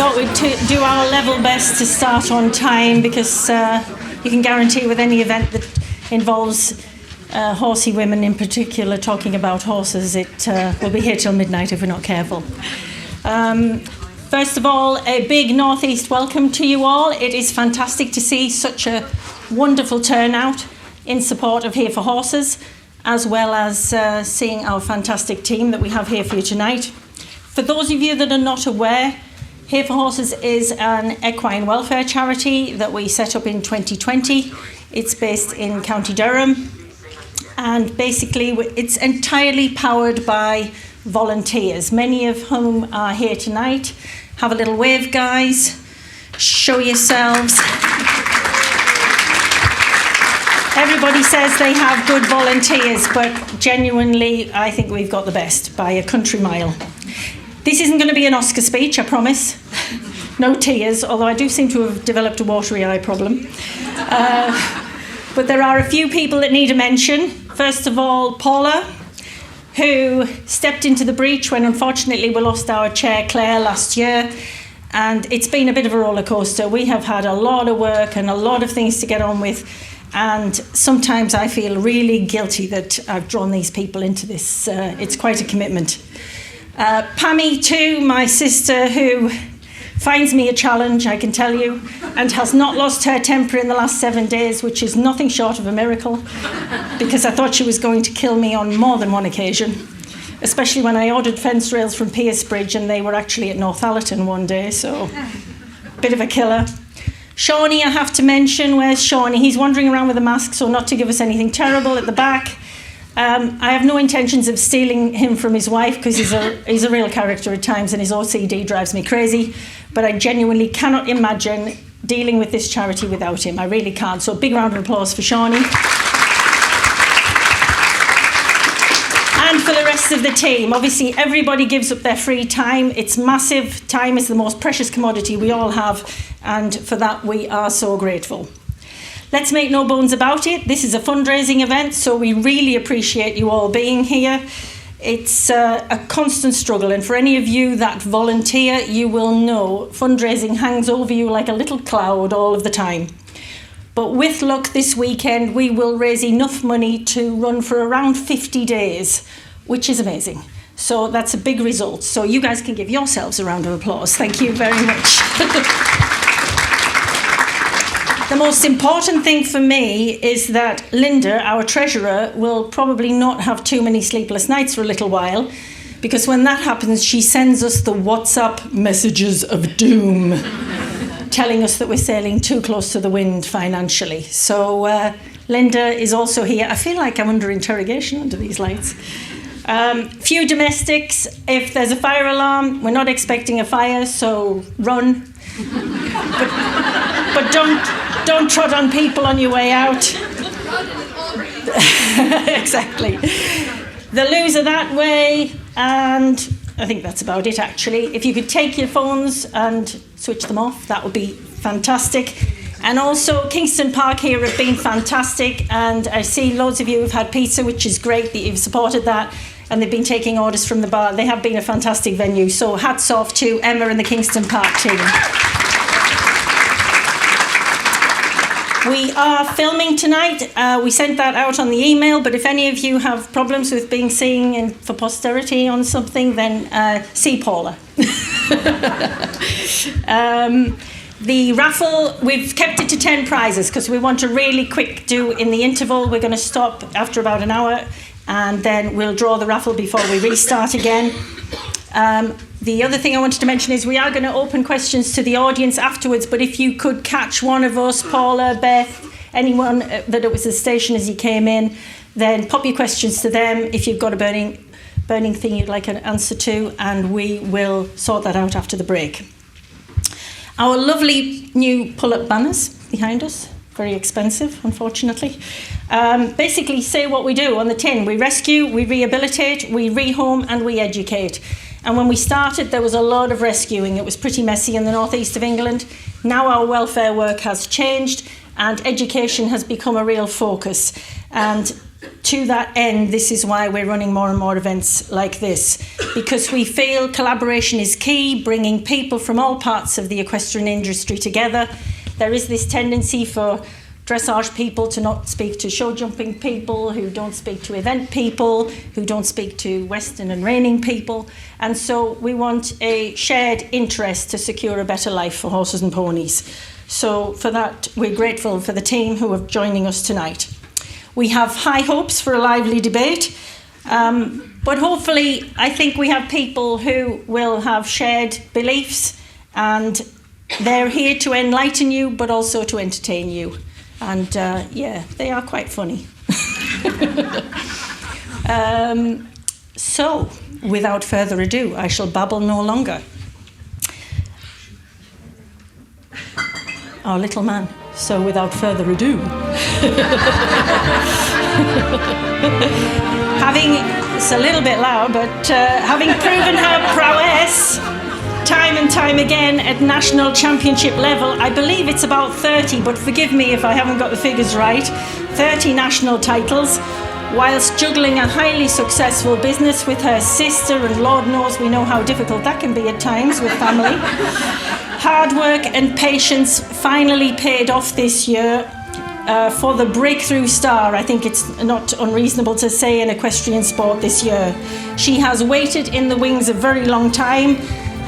thought we'd do our level best to start on time because you can guarantee with any event that involves horsey women in particular talking about horses, it will be here till midnight if we're not careful. First of all, a big North East welcome to you all. It is fantastic to see such a wonderful turnout in support of Here for Horses, as well as seeing our fantastic team that we have here for you tonight. For those of you that are not aware, Here for Horses is an equine welfare charity that we set up in 2020. It's based in County Durham, and basically it's entirely powered by volunteers, many of whom are here tonight. Have a little wave, guys. Show yourselves. Everybody says they have good volunteers, but genuinely, I think we've got the best by a country mile. This isn't going to be an Oscar speech, I promise. No tears, although I do seem to have developed a watery eye problem. But there are a few people that need a mention. First of all, Paula, who stepped into the breach when unfortunately we lost our chair, Claire, last year. And it's been a bit of a roller coaster. We have had a lot of work and a lot of things to get on with. And sometimes I feel really guilty that I've drawn these people into this. It's quite a commitment. Pammy too, my sister, who finds me a challenge, I can tell you, and has not lost her temper in the last 7 days, which is nothing short of a miracle, because I thought she was going to kill me on more than one occasion, especially when I ordered fence rails from Piercebridge and they were actually at Northallerton one day, so bit of a killer. Shawnee, I have to mention. Where's Shawnee? He's wandering around with a mask, so not to give us anything terrible at the back. I have no intentions of stealing him from his wife because he's a real character at times and his OCD drives me crazy. But I genuinely cannot imagine dealing with this charity without him. I really can't. So a big round of applause for Shawnee. And for the rest of the team. Obviously, everybody gives up their free time. It's massive. Time is the most precious commodity we all have. And for that, we are so grateful. Let's make no bones about it. This is a fundraising event, so we really appreciate you all being here. It's a constant struggle, and for any of you that volunteer, you will know fundraising hangs over you like a little cloud all of the time. But with luck this weekend, we will raise enough money to run for around 50 days, which is amazing. So that's a big result. So you guys can give yourselves a round of applause. Thank you very much. The most important thing for me is that Linda, our treasurer, will probably not have too many sleepless nights for a little while, because when that happens, she sends us the WhatsApp messages of doom, telling us that we're sailing too close to the wind financially. So Linda is also here. I feel like I'm under interrogation under these lights. Few domestics. If there's a fire alarm, we're not expecting a fire, so run. But don't trot on people on your way out. Exactly. The loos are that way, and I think that's about it, actually. If you could take your phones and switch them off, that would be fantastic. And also, Kingston Park here have been fantastic, and I see loads of you have had pizza, which is great that you've supported that, and they've been taking orders from the bar. They have been a fantastic venue, so hats off to Emma and the Kingston Park team. We are filming tonight. We sent that out on the email, but if any of you have problems with being seen for posterity on something, then see Paula. The raffle, we've kept it to 10 prizes because we want a really quick do in the interval. We're going to stop after about an hour, and then we'll draw the raffle before we restart again. The other thing I wanted to mention is we are going to open questions to the audience afterwards, but if you could catch one of us, Paula, Beth, anyone that was at the station as you came in, then pop your questions to them if you've got a burning thing you'd like an answer to, and we will sort that out after the break. Our lovely new pull-up banners behind us, very expensive, unfortunately, basically say what we do on the tin. We rescue, we rehabilitate, we rehome, and we educate. And when we started, there was a lot of rescuing. It was pretty messy in the northeast of England. Now our welfare work has changed and education has become a real focus. And to that end, this is why we're running more and more events like this, because we feel collaboration is key, bringing people from all parts of the equestrian industry together. There is this tendency for dressage people to not speak to show jumping people, who don't speak to event people, who don't speak to western and reining people. And so we want a shared interest to secure a better life for horses and ponies. So for that, we're grateful for the team who are joining us tonight. We have high hopes for a lively debate, but hopefully I think we have people who will have shared beliefs, and they're here to enlighten you but also to entertain you. And yeah, they are quite funny. So, without further ado, I shall babble no longer. Our little man. So, without further ado. It's a little bit loud, but having proven her prowess time and time again at national championship level, I believe it's about 30, but forgive me if I haven't got the figures right, 30 national titles, whilst juggling a highly successful business with her sister, and Lord knows we know how difficult that can be at times with family. Hard work and patience finally paid off this year for the breakthrough star, I think it's not unreasonable to say, in equestrian sport this year. She has waited in the wings a very long time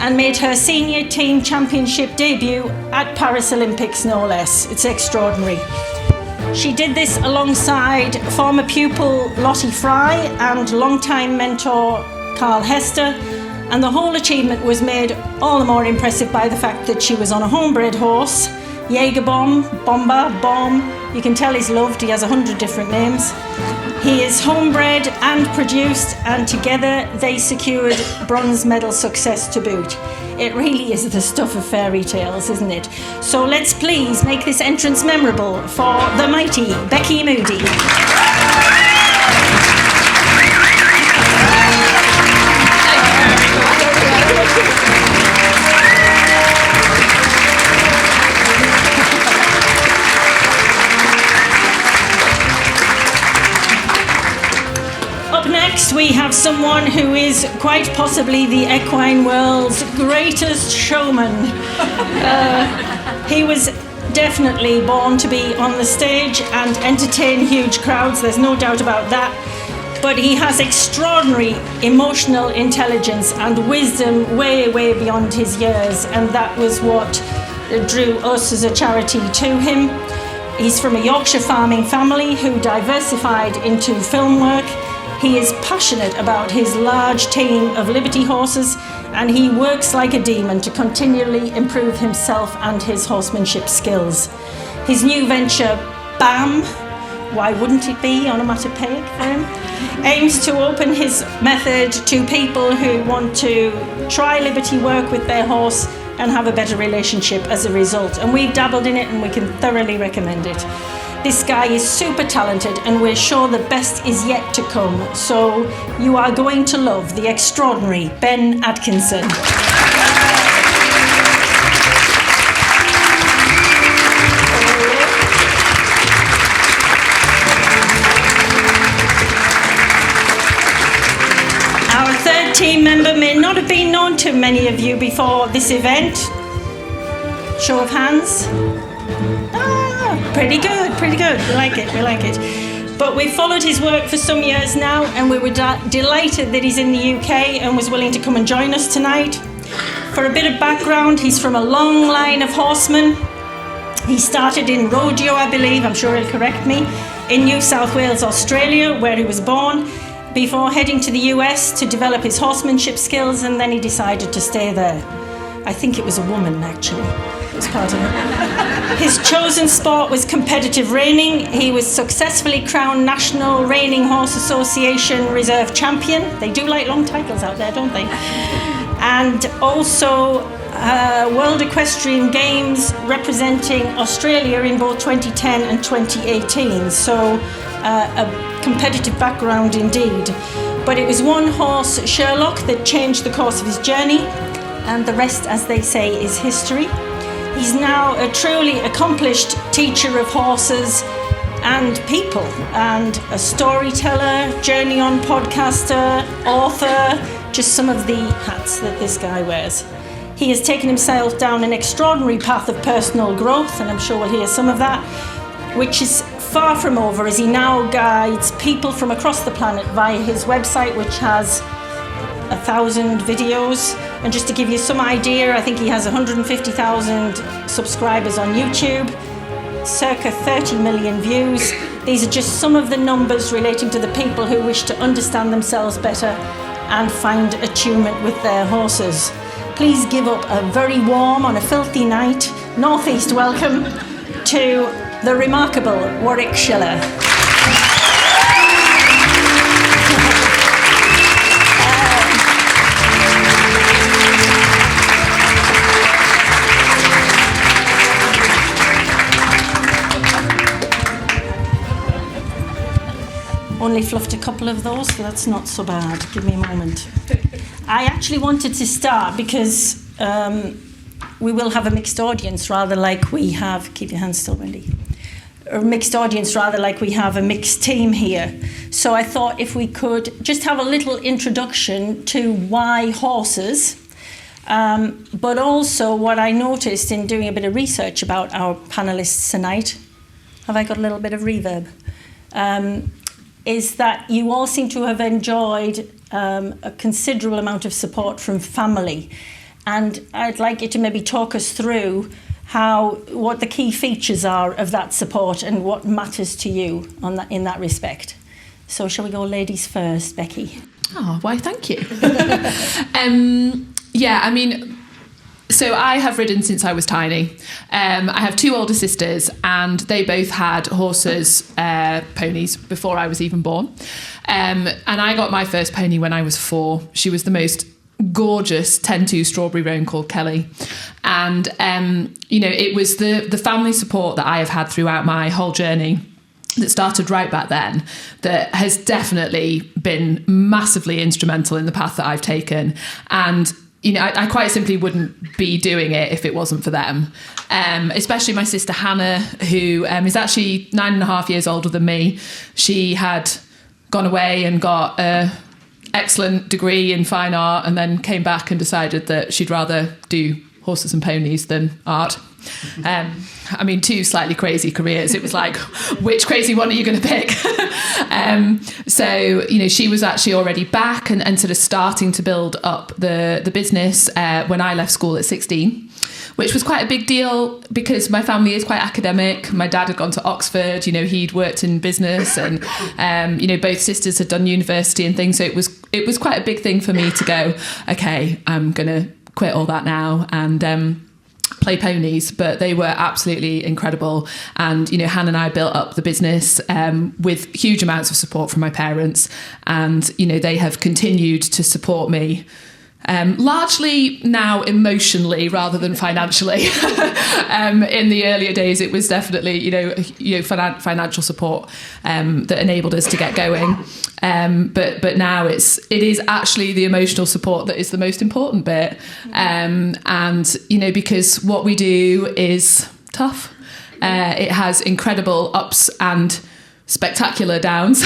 and made her senior team championship debut at Paris Olympics, no less. It's extraordinary. She did this alongside former pupil Lottie Fry and longtime mentor Carl Hester, and the whole achievement was made all the more impressive by the fact that she was on a homebred horse, Jägerbomb, Bomber, Bomb. You can tell he's loved, he has 100 different names. He is homebred and produced, and together they secured bronze medal success to boot. It really is the stuff of fairy tales, isn't it? So let's please make this entrance memorable for the mighty Becky Moody. Next, we have someone who is quite possibly the equine world's greatest showman. He was definitely born to be on the stage and entertain huge crowds, there's no doubt about that. But he has extraordinary emotional intelligence and wisdom way, way beyond his years, and that was what drew us as a charity to him. He's from a Yorkshire farming family who diversified into film work. He is passionate about his large team of Liberty horses, and he works like a demon to continually improve himself and his horsemanship skills. His new venture, BAM, why wouldn't it be onomatopoeic for him, aims to open his method to people who want to try Liberty work with their horse and have a better relationship as a result. And we've dabbled in it and we can thoroughly recommend it. This guy is super talented, and we're sure the best is yet to come. So you are going to love the extraordinary Ben Atkinson. Our third team member may not have been known to many of you before this event. Show of hands. Pretty good, we like it. But we've followed his work for some years now, and we were delighted that he's in the UK and was willing to come and join us tonight. For a bit of background, he's from a long line of horsemen. He started in rodeo, I believe, I'm sure he'll correct me, in New South Wales, Australia, where he was born, before heading to the US to develop his horsemanship skills, and then he decided to stay there. I think it was a woman, actually. It was part of it. His chosen sport was competitive reining. He was successfully crowned National Reining Horse Association Reserve Champion. They do like long titles out there, don't they? And also World Equestrian Games representing Australia in both 2010 and 2018. So a competitive background indeed. But it was one horse, Sherlock, that changed the course of his journey, and the rest, as they say, is history. He's now a truly accomplished teacher of horses, and people, and a storyteller, journey on podcaster, author, just some of the hats that this guy wears. He has taken himself down an extraordinary path of personal growth, and I'm sure we'll hear some of that, which is far from over as he now guides people from across the planet via his website, which has 1,000 videos. And just to give you some idea, I think he has 150,000 subscribers on YouTube, circa 30 million views. These are just some of the numbers relating to the people who wish to understand themselves better and find attunement with their horses. Please give up a very warm, on a filthy night, northeast welcome to the remarkable Warwick Schiller. Only fluffed a couple of those, so that's not so bad. Give me a moment. I actually wanted to start because we will have a mixed audience rather like we have, keep your hands still, Wendy, a mixed audience rather like we have a mixed team here. So I thought if we could just have a little introduction to why horses, but also what I noticed in doing a bit of research about our panellists tonight. Have I got a little bit of reverb? Is that you all seem to have enjoyed a considerable amount of support from family. And I'd like you to maybe talk us through what the key features are of that support and what matters to you in that respect. So shall we go ladies first, Becky? Oh, why, thank you. So I have ridden since I was tiny. I have two older sisters and they both had horses, ponies, before I was even born. And I got my first pony when I was 4. She was the most gorgeous 10-2 strawberry roan called Kelly. And, it was the family support that I have had throughout my whole journey that started right back then that has definitely been massively instrumental in the path that I've taken. And I quite simply wouldn't be doing it if it wasn't for them. Especially my sister Hannah, who is actually 9.5 years older than me. She had gone away and got an excellent degree in fine art and then came back and decided that she'd rather do horses and ponies than art. Two slightly crazy careers. It was like, which crazy one are you going to pick? She was actually already back and sort of starting to build up the business when I left school at 16, which was quite a big deal because my family is quite academic. My dad had gone to Oxford, he'd worked in business and, both sisters had done university and things. So it was quite a big thing for me to go, okay, I'm going to quit all that now and play ponies. But they were absolutely incredible. And, Hannah and I built up the business with huge amounts of support from my parents. And, they have continued to support me largely now emotionally rather than financially. In the earlier days, it was definitely, financial support that enabled us to get going. But now it is actually the emotional support that is the most important bit. Because what we do is tough. It has incredible ups and spectacular downs.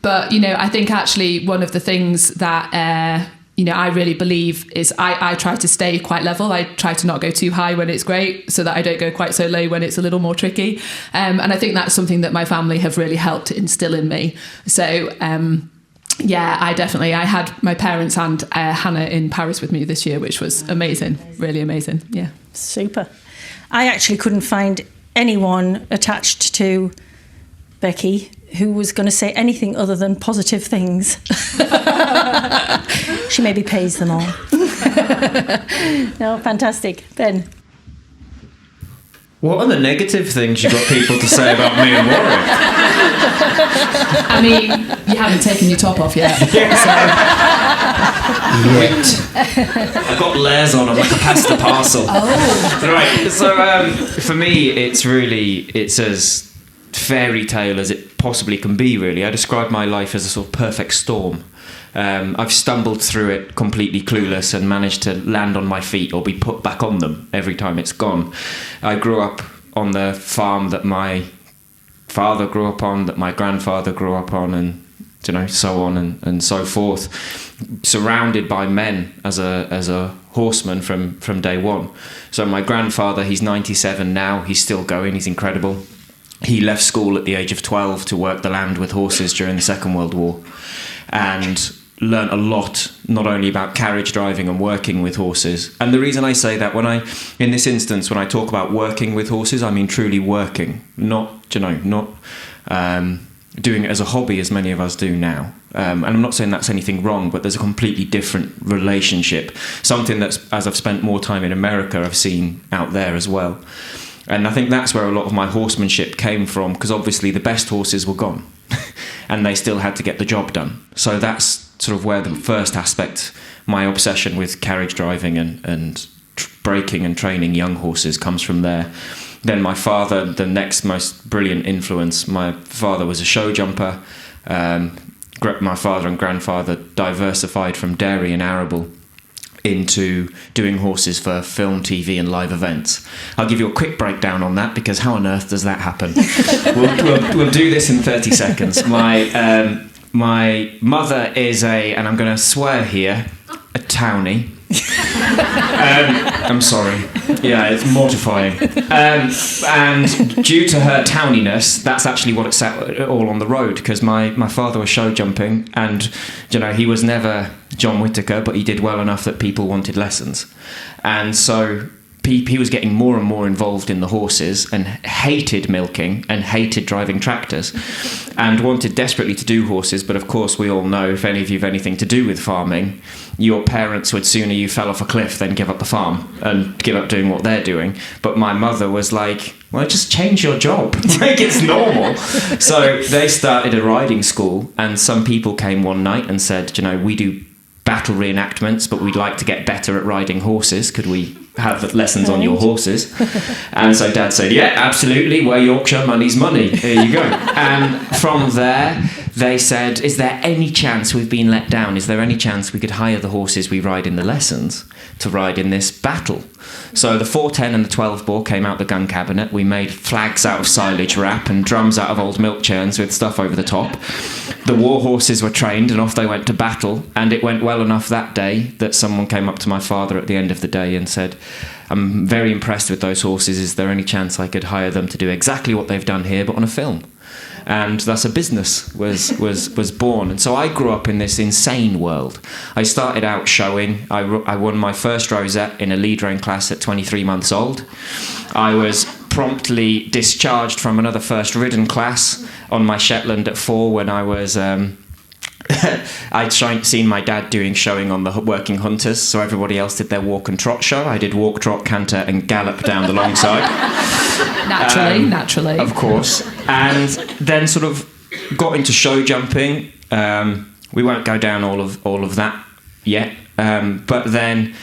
But, I think actually one of the things that, I really believe is I try to stay quite level. I try to not go too high when it's great so that I don't go quite so low when it's a little more tricky. And I think that's something that my family have really helped instill in me. So, I had my parents and Hannah in Paris with me this year, which was amazing, really amazing. Yeah. Super. I actually couldn't find anyone attached to Becky who was going to say anything other than positive things. She maybe pays them all. No, fantastic. Ben. What are the negative things you've got people to say about me and Warwick? You haven't taken your top off yet. Yet. I've got layers on. I'm like a pasta parcel. Oh. Right. So for me, it's as fairy tale as it possibly can be, really. I describe my life as a sort of perfect storm. I've stumbled through it completely clueless and managed to land on my feet or be put back on them every time it's gone. I grew up on the farm that my father grew up on, that my grandfather grew up on, and so on and so forth. Surrounded by men as a horseman from day one. So my grandfather, he's 97 now. He's still going. He's incredible. He left school at the age of 12 to work the land with horses during the Second World War, and learnt a lot, not only about carriage driving and working with horses. And the reason I say that, in this instance, when I talk about working with horses, I mean truly working, not doing it as a hobby as many of us do now. And I'm not saying that's anything wrong, but there's a completely different relationship. Something that's, as I've spent more time in America, I've seen out there as well. And I think that's where a lot of my horsemanship came from, because obviously the best horses were gone and they still had to get the job done. So that's sort of where the first aspect, my obsession with carriage driving and breaking and training young horses, comes from there. Then my father, the next most brilliant influence, my father was a show jumper. My father and grandfather diversified from dairy and arable into doing horses for film, TV and live events. I'll give you a quick breakdown on that, because how on earth does that happen? We'll do this in 30 seconds. My mother is and I'm going to swear here, a townie. I'm sorry. Yeah, it's mortifying. And due to her towniness, that's actually what it set all on the road, because my father was show jumping, and he was never John Whittaker, but he did well enough that people wanted lessons. And so he was getting more and more involved in the horses, and hated milking and hated driving tractors, and wanted desperately to do horses. But of course, we all know, if any of you have anything to do with farming, your parents would sooner you fell off a cliff than give up the farm and give up doing what they're doing. But my mother was like, well, just change your job. Like, it's normal. So they started a riding school, and some people came one night and said, we do battle reenactments, but we'd like to get better at riding horses. Could we have lessons on your horses? And so Dad said, yeah, absolutely, we're Yorkshire, money's money, here you go. And from there they said, is there any chance we've been let down? Is there any chance we could hire the horses we ride in the lessons to ride in this battle? So the 410 and the 12 bore came out the gun cabinet. We made flags out of silage wrap and drums out of old milk churns with stuff over the top. The war horses were trained, and off they went to battle. And it went well enough that day that someone came up to my father at the end of the day and said, I'm very impressed with those horses. Is there any chance I could hire them to do exactly what they've done here, but on a film? And thus a business was born. And so I grew up in this insane world. I started out showing. I won my first rosette in a lead rein class at 23 months old. I was promptly discharged from another first ridden class on my Shetland at 4 when I was... I'd seen my dad showing on the working hunters, so everybody else did their walk and trot show. I did walk, trot, canter and gallop down the long side. Naturally. Of course. And then sort of got into show jumping. We won't go down all of that yet. But then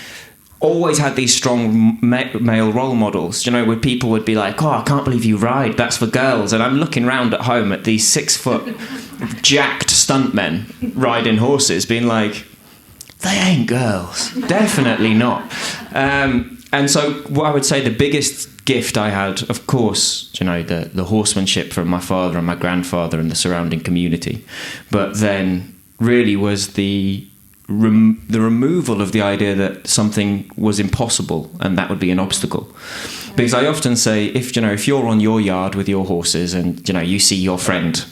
always had these strong male role models, where people would be like, oh, I can't believe you ride, that's for girls. And I'm looking round at home at these 6-foot jacked stuntmen riding horses, being like, they ain't girls, definitely not. And so what I would say the biggest gift I had, of course, the horsemanship from my father and my grandfather and the surrounding community, but then really was the removal of the idea that something was impossible and that would be an obstacle. Because I often say, if you're on your yard with your horses and you see your friend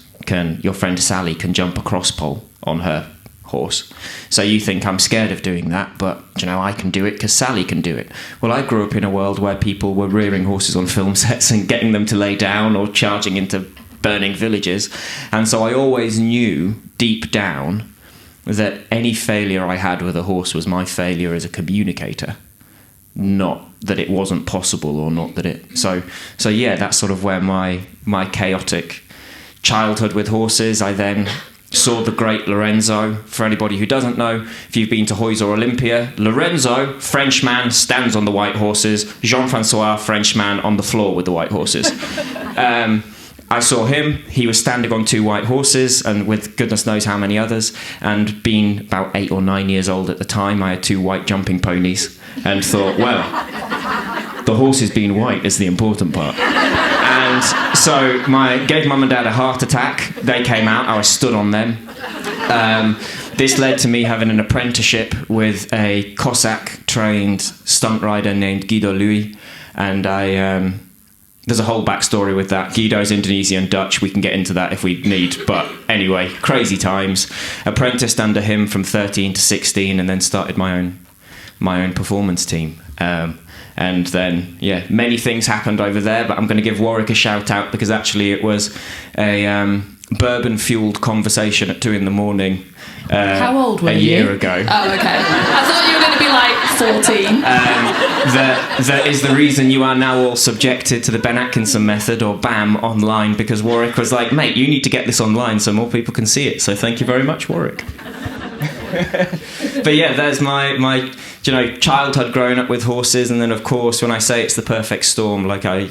Sally can jump a cross pole on her horse, so you think, I'm scared of doing that, but I can do it because Sally can do it. Well, I grew up in a world where people were rearing horses on film sets and getting them to lay down or charging into burning villages, and so I always knew deep down that any failure I had with a horse was my failure as a communicator, not that it wasn't possible or not that it... So yeah, that's sort of where my chaotic childhood with horses. I then saw the great Lorenzo. For anybody who doesn't know, if you've been to Hoys or Olympia, Lorenzo, Frenchman, stands on the white horses. Jean-Francois, Frenchman, on the floor with the white horses. I saw him, he was standing on 2 white horses, and with goodness knows how many others, and being about 8 or 9 years old at the time, I had 2 white jumping ponies, and thought, well, the horses being white is the important part. And So gave mum and dad a heart attack. They came out. I was stood on them. This led to me having an apprenticeship with a Cossack-trained stunt rider named Guido Louis, and there's a whole backstory with that. Guido's Indonesian Dutch. We can get into that if we need. But anyway, crazy times. Apprenticed under him from 13 to 16, and then started my own performance team. And then, many things happened over there, but I'm going to give Warwick a shout out because actually it was a bourbon-fueled conversation at 2 a.m. How old were you? A year ago. Oh, okay. I thought you were going to be like 14. That is the reason you are now all subjected to the Ben Atkinson method, or BAM, online, because Warwick was like, mate, you need to get this online so more people can see it. So thank you very much, Warwick. But yeah, there's my childhood growing up with horses, and then of course when I say it's the perfect storm, like I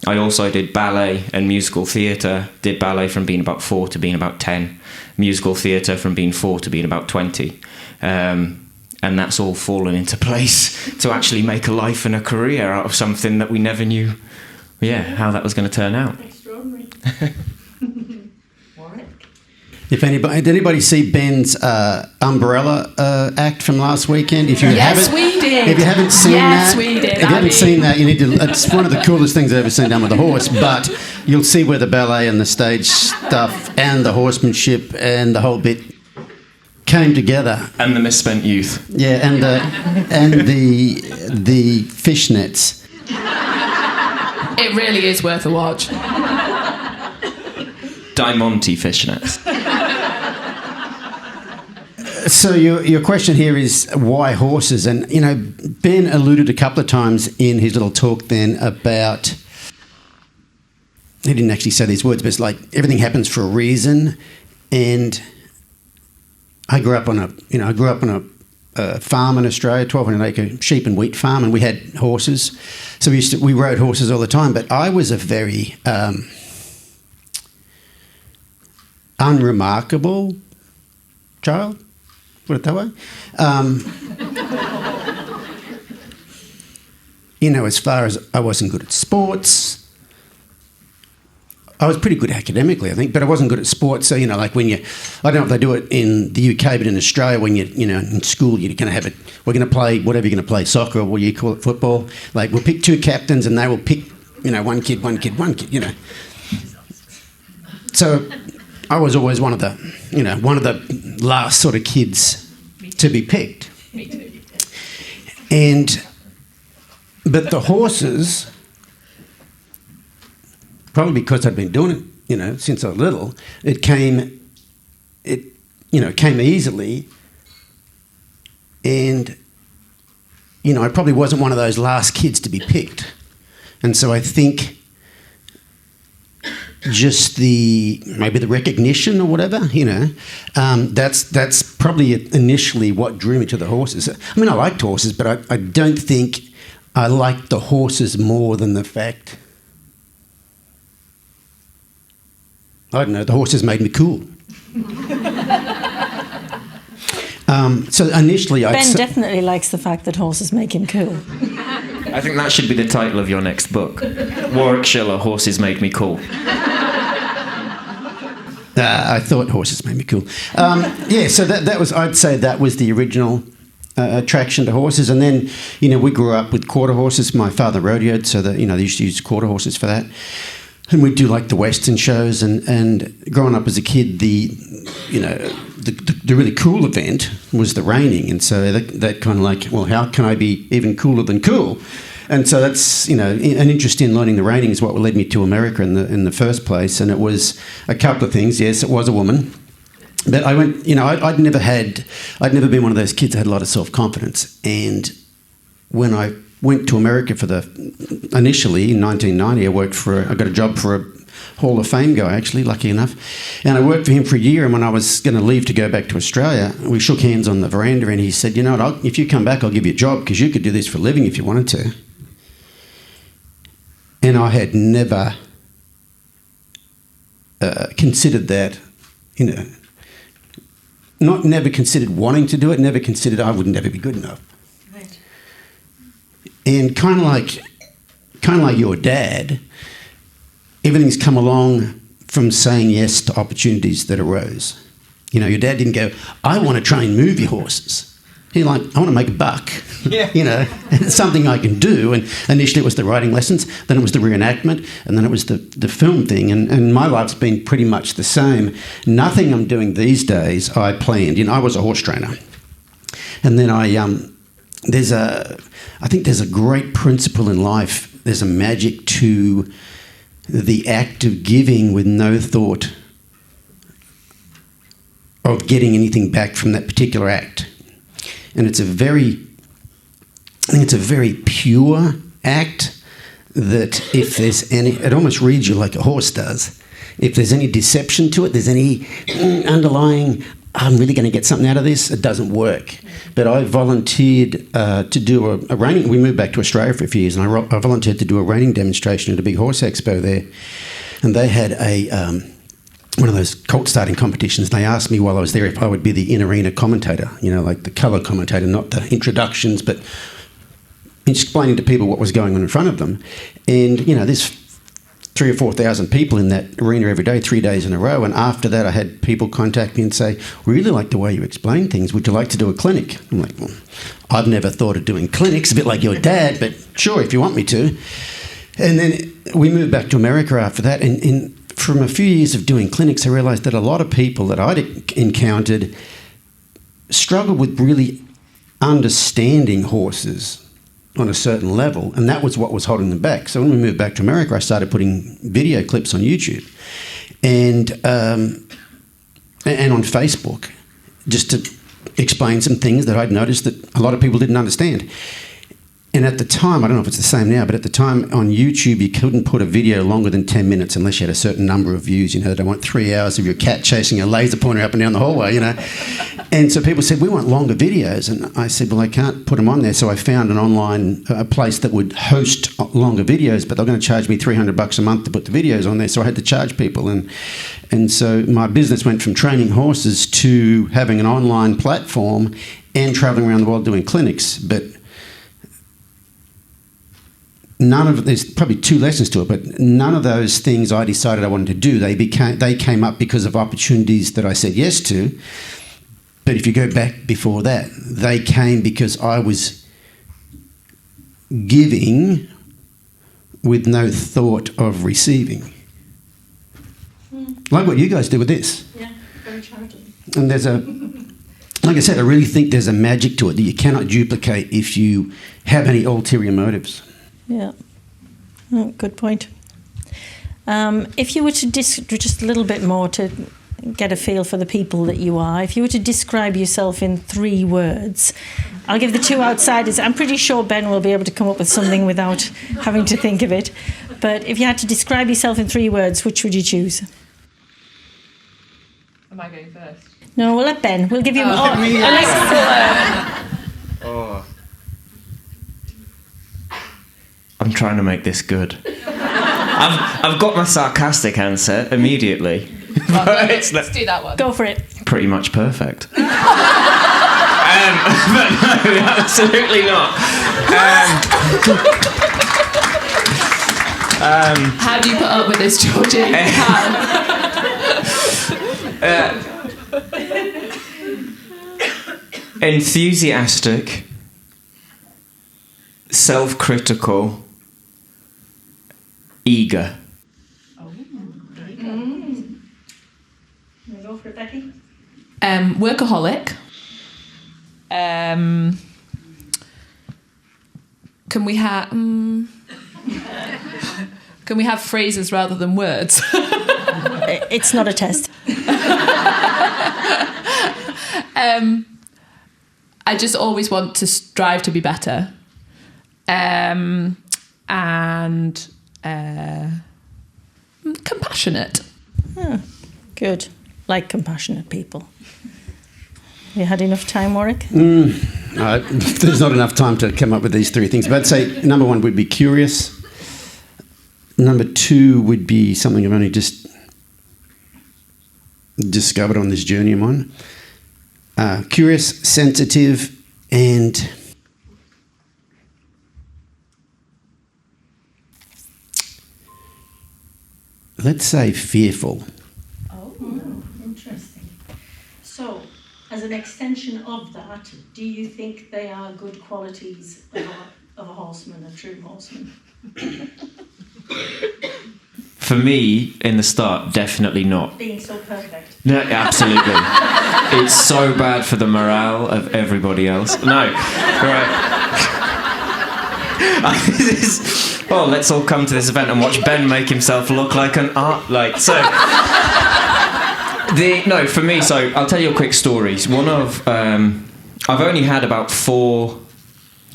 also did ballet and musical theatre. Did ballet from being about 4 to being about 10. Musical theatre from being 4 to being about 20. And that's all fallen into place to actually make a life and a career out of something that we never knew, how that was going to turn out. Extraordinary. Did anybody see Ben's umbrella act from last weekend? If you we did. If you haven't seen that, we did. If you haven't seen that, you need to. It's one of the coolest things I've ever seen done with a horse. But you'll see where the ballet and the stage stuff and the horsemanship and the whole bit came together. And the misspent youth. Yeah, and the fishnets. It really is worth a watch. Diamante fishnets. So your question here is why horses? And, Ben alluded a couple of times in his little talk then about, he didn't actually say these words, but it's like everything happens for a reason. And I grew up on a farm in Australia, 1,200 acre sheep and wheat farm, and we had horses. So we rode horses all the time, but I was a very unremarkable child, put it that way. As far as I wasn't good at sports, I was pretty good academically, I think, but I wasn't good at sports. So, like when I don't know if they do it in the UK, but in Australia, when in school, you're going to have we're going to play whatever you're going to play, soccer or what you call it, football. Like we'll pick 2 captains and they will pick, one kid. So I was always one of the last sort of kids to be picked. Me too. But the horses, probably because I'd been doing it, since I was little, it came easily. And, I probably wasn't one of those last kids to be picked. And so I think just maybe the recognition or whatever, that's probably initially what drew me to the horses. I mean, I liked horses, but I don't think I liked the horses more than the fact, I don't know, the horses made me cool. So initially Ben definitely likes the fact that horses make him cool. I think that should be the title of your next book. Warwick Schiller, Horses Made Me Cool. I thought horses made me cool. So that was, I'd say that was the original attraction to horses. And then, we grew up with quarter horses. My father rodeoed, so that, they used to use quarter horses for that. And we'd do like the Western shows, and growing up as a kid, the really cool event was the reining. And so that kind of like, well, how can I be even cooler than cool? And so that's, an interest in learning the reining is what led me to America in the first place. And it was a couple of things. Yes, it was a woman. But I went, I'd never been one of those kids that had a lot of self-confidence. And when I went to America initially in 1990, I got a job for a Hall of Fame guy, actually, lucky enough. And I worked for him for a year, and when I was going to leave to go back to Australia, we shook hands on the veranda, and he said, if you come back, I'll give you a job, because you could do this for a living if you wanted to. And I had never considered that, never considered wanting to do it, never considered I would never be good enough. Right. And kind of like your dad, everything's come along from saying yes to opportunities that arose. You know, your dad didn't go, I want to train movie horses. He's like, I want to make a buck. Yeah. You know, and it's something I can do. And initially it was the writing lessons, then it was the reenactment, and then it was the film thing. And my life's been pretty much the same. Nothing I'm doing these days I planned. You know, I was a horse trainer. And then I think there's a great principle in life. There's a magic to the act of giving with no thought of getting anything back from that particular act. And I think it's a very pure act that if there's any, it almost reads you like a horse does. If there's any deception to it, there's any underlying, I'm really going to get something out of this, it doesn't work. But I volunteered to do a reining. We moved back to Australia for a few years, and I volunteered to do a reining demonstration at a big horse expo there. And they had one of those colt starting competitions. They asked me while I was there if I would be the in-arena commentator, you know, like the colour commentator, not the introductions, but explaining to people what was going on in front of them. And, you know, there's 3,000 or 4,000 people in that arena every day, 3 days in a row. And after that, I had people contact me and say, we really like the way you explain things. Would you like to do a clinic? I'm like, well, I've never thought of doing clinics, a bit like your dad, but sure, if you want me to. And then we moved back to America after that. And from a few years of doing clinics, I realised that a lot of people that I'd encountered struggled with really understanding horses on a certain level, and that was what was holding them back. So when we moved back to America, I started putting video clips on YouTube and on Facebook, just to explain some things that I'd noticed that a lot of people didn't understand. And at the time, I don't know if it's the same now, but at the time on YouTube, you couldn't put a video longer than 10 minutes unless you had a certain number of views. You know, they don't want 3 hours of your cat chasing a laser pointer up and down the hallway, you know. And so people said, we want longer videos. And I said, well, I can't put them on there. So I found an online place that would host longer videos, but they're going to charge me $300 a month to put the videos on there. So I had to charge people. And so my business went from training horses to having an online platform and traveling around the world doing clinics. But there's probably two lessons to it, but none of those things I decided I wanted to do. They came up because of opportunities that I said yes to. But if you go back before that, they came because I was giving with no thought of receiving. Like what you guys do with this. Yeah, very charitable. And like I said, I really think there's a magic to it that you cannot duplicate if you have any ulterior motives. Yeah, good point. If you were to just a little bit more to get a feel for the people that you are, if you were to describe yourself in 3 words, I'll give the 2 outsiders. I'm pretty sure Ben will be able to come up with something without having to think of it. But if you had to describe yourself in 3 words, which would you choose? Am I going first? No, we'll let Ben. We'll give you... I'm trying to make this good. I've got my sarcastic answer immediately. Let's do that one. Go for it. Pretty much perfect. But no, absolutely not. How do you put up with this, Georgie? Enthusiastic, self-critical, eager. Go for it, Becky. Workaholic. Can we have phrases rather than words? It's not a test. I just always want to strive to be better. And compassionate. Oh, good. Like compassionate people. You had enough time, Warwick? There's not enough time to come up with these 3 things. But I'd say number 1 would be curious. Number 2 would be something I've only just discovered on this journey I'm on. Curious, sensitive, and let's say, fearful. Oh, interesting. So, as an extension of that, do you think they are good qualities of a horseman, a true horseman? For me, in the start, definitely not. Being so perfect. No, absolutely. It's so bad for the morale of everybody else. No, right. Let's all come to this event and watch Ben make himself look like an art. For me, so I'll tell you a quick story. I've only had about 4.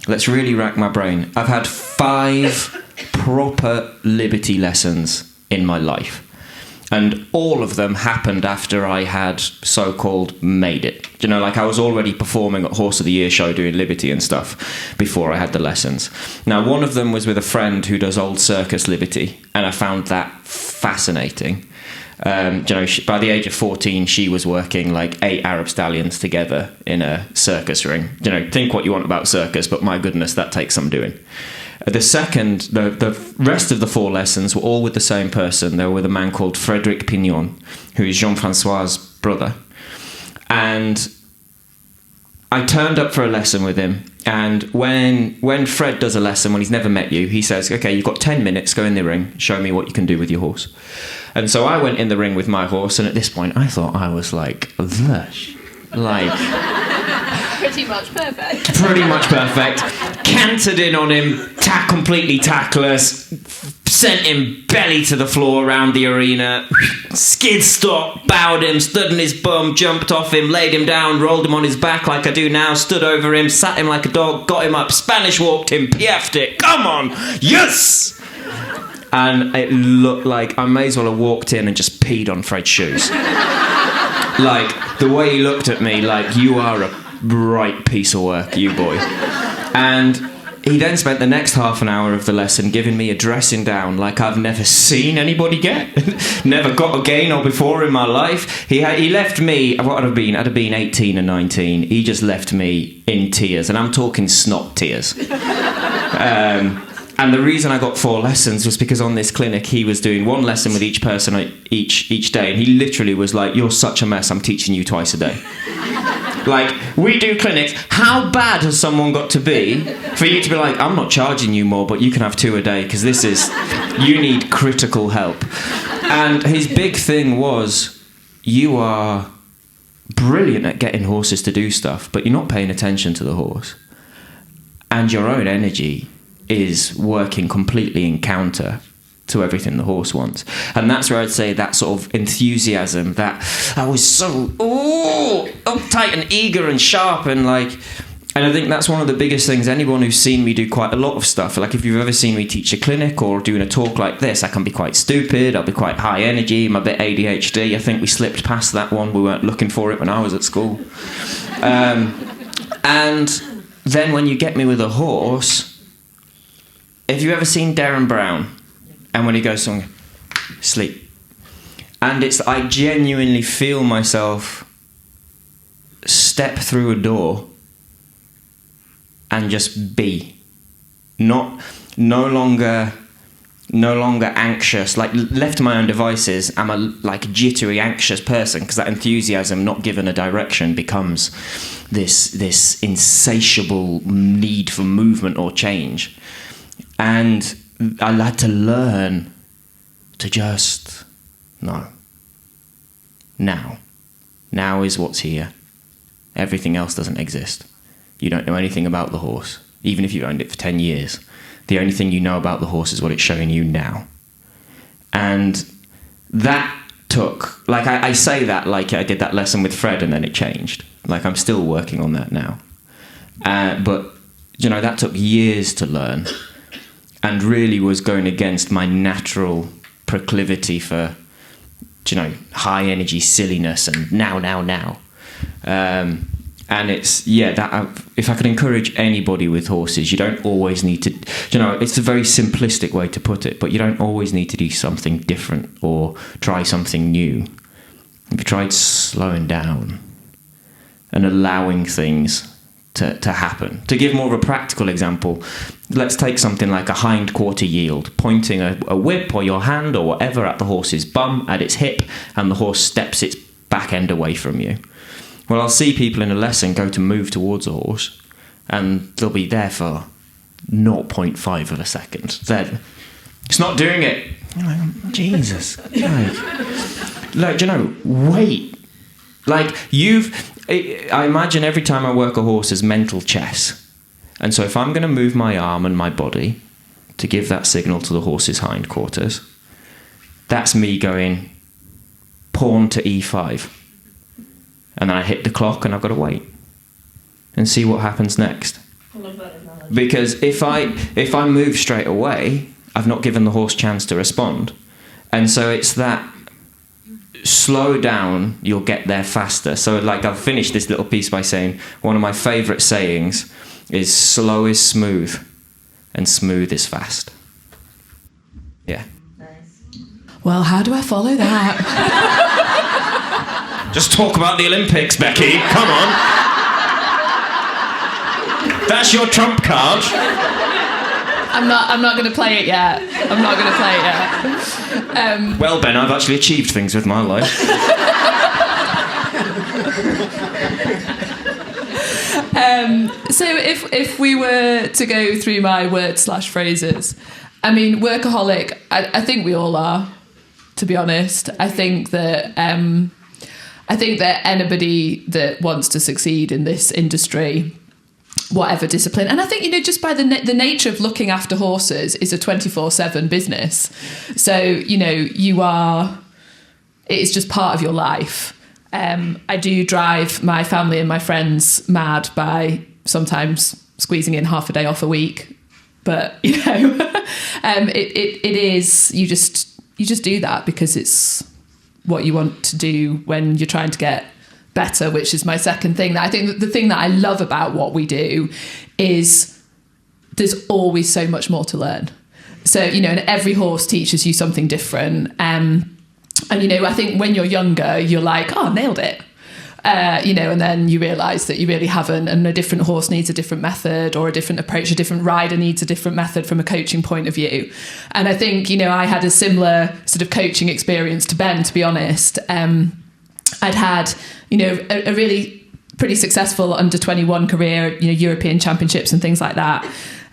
Let's really rack my brain. I've had 5 proper liberty lessons in my life. And all of them happened after I had so-called made it. I was already performing at Horse of the Year show doing liberty and stuff before I had the lessons. Now, one of them was with a friend who does old circus liberty, and I found that fascinating. By the age of 14, she was working like 8 Arab stallions together in a circus ring. Think what you want about circus, but my goodness, that takes some doing. The rest of the 4 lessons were all with the same person. They were with a man called Frédéric Pignon, who is Jean-François' brother. And I turned up for a lesson with him. And when Fred does a lesson, when he's never met you, he says, okay, you've got 10 minutes, go in the ring, show me what you can do with your horse. And so I went in the ring with my horse, and at this point I thought I was Pretty much perfect. Pretty much perfect. Cantered in on him, completely tackless, sent him belly to the floor around the arena, skid stop, bowed him, stood on his bum, jumped off him, laid him down, rolled him on his back like I do now, stood over him, sat him like a dog, got him up, Spanish walked him, piaffed it, come on, yes! And it looked like I may as well have walked in and just peed on Fred's shoes. The way he looked at me, you are a right piece of work, you boy. And he then spent the next half an hour of the lesson giving me a dressing down like I've never seen anybody get. Never got a gain or before in my life. He left me, what I'd have been? I'd have been 18 and 19. He just left me in tears, and I'm talking snot tears. And the reason I got 4 lessons was because on this clinic he was doing 1 lesson with each person each day, and he literally was like, you're such a mess, I'm teaching you twice a day. We do clinics, how bad has someone got to be for you to be like, I'm not charging you more, but you can have 2 a day because you need critical help. And his big thing was, you are brilliant at getting horses to do stuff, but you're not paying attention to the horse. And your own energy is working completely in counter to everything the horse wants. And that's where I'd say that sort of enthusiasm, that I was so uptight and eager and sharp and I think that's one of the biggest things. Anyone who's seen me do quite a lot of stuff, if you've ever seen me teach a clinic or doing a talk like this, I can be quite stupid, I'll be quite high energy, I'm a bit ADHD. I think we slipped past that one, we weren't looking for it when I was at school. And then when you get me with a horse, have you ever seen Darren Brown? And when he goes on, sleep. And I genuinely feel myself step through a door and just be. No longer anxious. Left to my own devices, I'm a jittery, anxious person, because that enthusiasm, not given a direction, becomes this insatiable need for movement or change. And I had to learn to just no. Now is what's here. Everything else doesn't exist. You don't know anything about the horse, even if you've owned it for 10 years. The only thing you know about the horse is what it's showing you now. And that took, I say that like I did that lesson with Fred and then it changed. I'm still working on that now. But, that took years to learn. And really was going against my natural proclivity for, high energy silliness and now. And it's, if I could encourage anybody with horses, you don't always need to, it's a very simplistic way to put it, but you don't always need to do something different or try something new. If you tried slowing down and allowing things to happen. To give more of a practical example, let's take something like a hind quarter yield, pointing a whip or your hand or whatever at the horse's bum, at its hip, and the horse steps its back end away from you. Well, I'll see people in a lesson go to move towards a horse, and they'll be there for 0.5 of a second. Then it's not doing it. You're like, Jesus. Like, you know, wait. Like, I imagine every time I work a horse as mental chess. And so if I'm going to move my arm and my body to give that signal to the horse's hindquarters, that's me going pawn to e5. And then I hit the clock and I've got to wait and see what happens next. I love that analogy. Because if I move straight away, I've not given the horse chance to respond. And so it's that slow down, you'll get there faster. So like, I'll finish this little piece by saying one of my favourite sayings is slow is smooth and smooth is fast. Yeah. Well, how do I follow that? Just talk about the Olympics, Becky. Come on. That's your trump card. I'm not going to play it yet. Well, Ben, I've actually achieved things with my life. So if we were to go through my words/phrases, I mean, workaholic, I think we all are, to be honest. I think that anybody that wants to succeed in this industry, whatever discipline, and I think, you know, just by the nature of looking after horses is a 24/7 business. So, you know, it's just part of your life. I do drive my family and my friends mad by sometimes squeezing in half a day off a week, but you know, it is, you just do that because it's what you want to do when you're trying to get better, which is my second thing. That I think the thing that I love about what we do is there's always so much more to learn. So, you know, and every horse teaches you something different. And, you know, I think when you're younger, you're like, oh, nailed it. You know, and then you realise that you really haven't, and a different horse needs a different method or a different approach, a different rider needs a different method from a coaching point of view. And I think, you know, I had a similar sort of coaching experience to Ben, to be honest. I'd had, you know, a really pretty successful under-21 career, you know, European championships and things like that.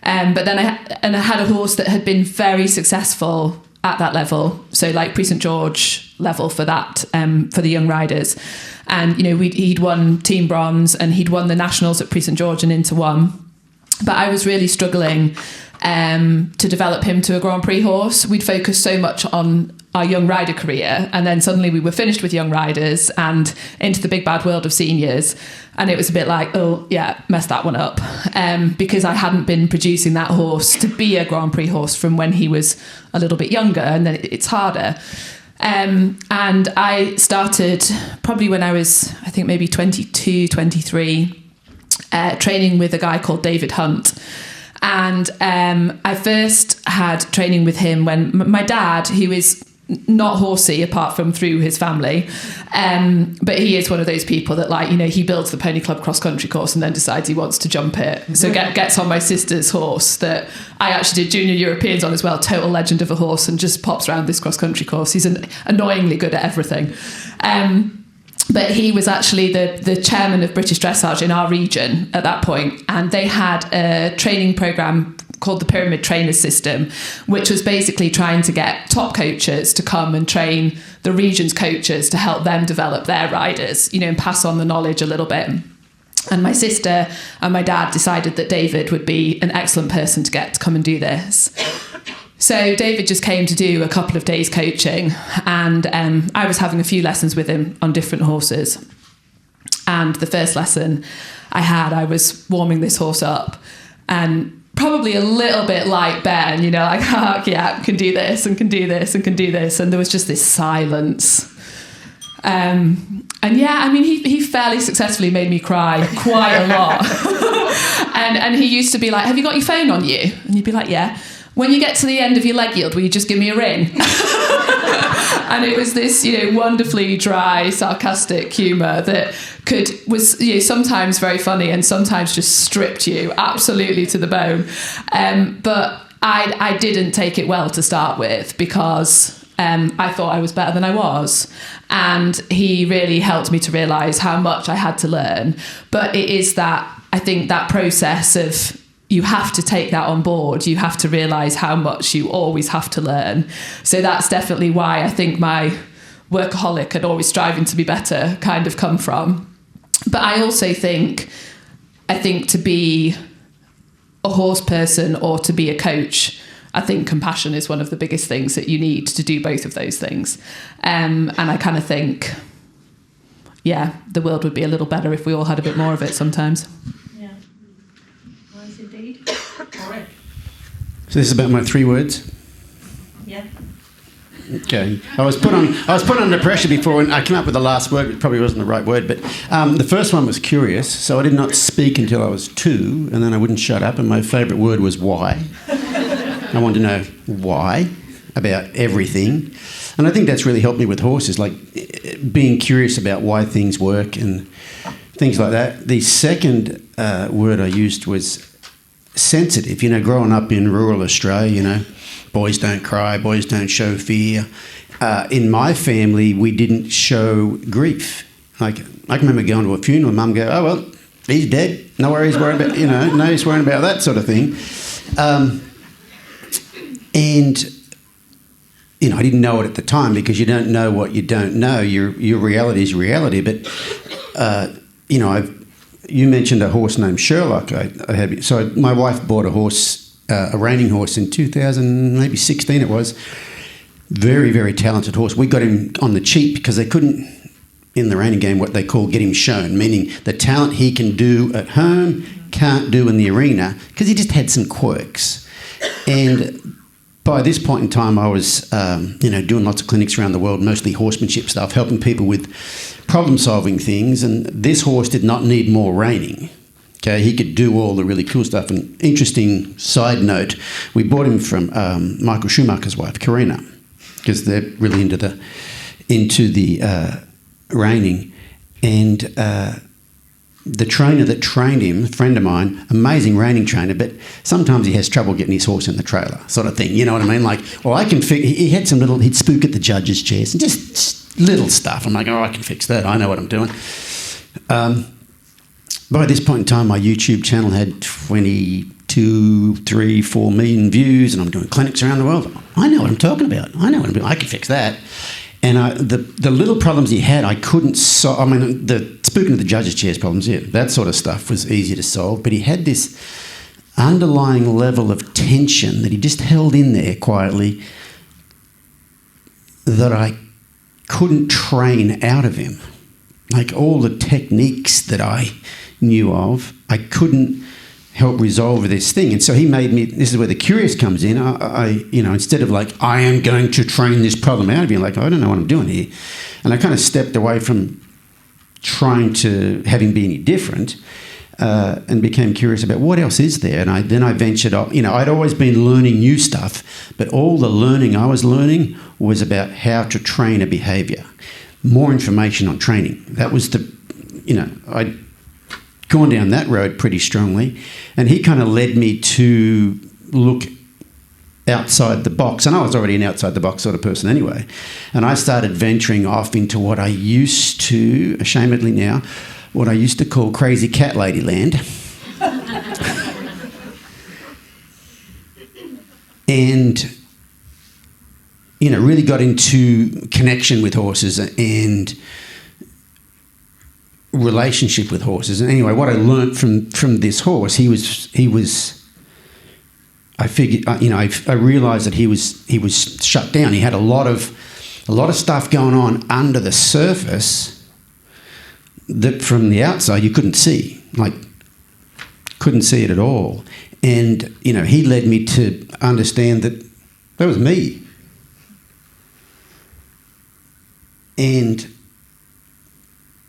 But then I had a horse that had been very successful at that level. So like Prix St George level for that, for the young riders. And, you know, he'd won team bronze and he'd won the nationals at Prix St George and Inter 1. But I was really struggling to develop him to a Grand Prix horse. We'd focused so much on our young rider career, and then suddenly we were finished with young riders and into the big bad world of seniors, and it was a bit like, oh yeah, messed that one up, because I hadn't been producing that horse to be a Grand Prix horse from when he was a little bit younger, and then it's harder. And I started probably when I was, I think maybe 22, 23, training with a guy called David Hunt. And I first had training with him when my dad, who is not horsey apart from through his family, but he is one of those people that, like, you know, he builds the Pony Club cross country course and then decides he wants to jump it, so gets on my sister's horse that I actually did junior Europeans on as well, total legend of a horse, and just pops around this cross country course. He's annoyingly good at everything. But he was actually the chairman of British Dressage in our region at that point, and they had a training programme called the Pyramid Trainers System, which was basically trying to get top coaches to come and train the region's coaches to help them develop their riders, you know, and pass on the knowledge a little bit. And my sister and my dad decided that David would be an excellent person to get to come and do this. So David just came to do a couple of days coaching, and I was having a few lessons with him on different horses. And the first lesson I was warming this horse up, and probably a little bit like Ben, you know, like, oh, yeah, can do this and can do this and can do this. And there was just this silence. And yeah, I mean, he fairly successfully made me cry quite a lot. and he used to be like, have you got your phone on you? And you'd be like, yeah. When you get to the end of your leg yield, will you just give me a ring? And it was this, wonderfully dry, sarcastic humour that was sometimes very funny and sometimes just stripped you absolutely to the bone. But I didn't take it well to start with because I thought I was better than I was. And he really helped me to realise how much I had to learn. But it is I think that process of, you have to take that on board. You have to realise how much you always have to learn. So that's definitely why I think my workaholic and always striving to be better kind of come from. But I also think to be a horse person or to be a coach, I think compassion is one of the biggest things that you need to do both of those things. And I kind of think, the world would be a little better if we all had a bit more of it sometimes. So this is about my 3 words. Yeah. Okay. I was put under pressure before, and I came up with the last word. It probably wasn't the right word, but the first one was curious. So I did not speak until I was 2, and then I wouldn't shut up. And my favourite word was why. I wanted to know why about everything, and I think that's really helped me with horses, like being curious about why things work and things like that. The second word I used was sensitive. Growing up in rural Australia, boys don't cry, boys don't show fear. In my family, we didn't show grief. Like, I can remember going to a funeral and Mum go, "Oh, well, he's dead. No worries worrying about, no he's worrying about that sort of thing." And I didn't know it at the time because you don't know what you don't know. Your reality is reality. But, you mentioned a horse named Sherlock. I had. So my wife bought a horse, a reining horse in 2016 it was. Very, very talented horse. We got him on the cheap because they couldn't, in the reining game, what they call get him shown, meaning the talent he can do at home can't do in the arena because he just had some quirks. And by this point in time, I was, doing lots of clinics around the world, mostly horsemanship stuff, helping people with problem-solving things. And this horse did not need more reining. Okay, he could do all the really cool stuff. And interesting side note, we bought him from Michael Schumacher's wife, Karina, because they're really into the reining. And the trainer that trained him, a friend of mine, amazing reining trainer, but sometimes he has trouble getting his horse in the trailer, sort of thing. You know what I mean? Like, well, I can fix. He had he'd spook at the judges' chairs and just little stuff. I'm like, I can fix that. I know what I'm doing. By this point in time, my YouTube channel had 22, 3, 4 million views, and I'm doing clinics around the world. I know what I'm talking about. I know what I'm doing. I can fix that. And the little problems he had, I couldn't solve. I mean, the spooking of the judges' chairs problems, that sort of stuff was easy to solve. But he had this underlying level of tension that he just held in there quietly that I couldn't train out of him. Like all the techniques that I knew of, I couldn't help resolve this thing. And so he made me, this is where the curious comes in. I instead of like, I am going to train this problem out of you, like, I don't know what I'm doing here. And I kind of stepped away from trying to have him be any different and became curious about what else is there. And then I ventured off. I'd always been learning new stuff, but all the learning I was learning was about how to train a behaviour. More information on training. That was I'd gone down that road pretty strongly, and he kind of led me to look outside the box. And I was already an outside the box sort of person anyway. And I started venturing off into what I used to, ashamedly now, what I used to call crazy cat lady land. And, really got into connection with horses and relationship with horses. And anyway, what I learnt from this horse, he was I figured, I realised that he was shut down. He had a lot of stuff going on under the surface that from the outside you couldn't see, couldn't see it at all. And he led me to understand that was me. And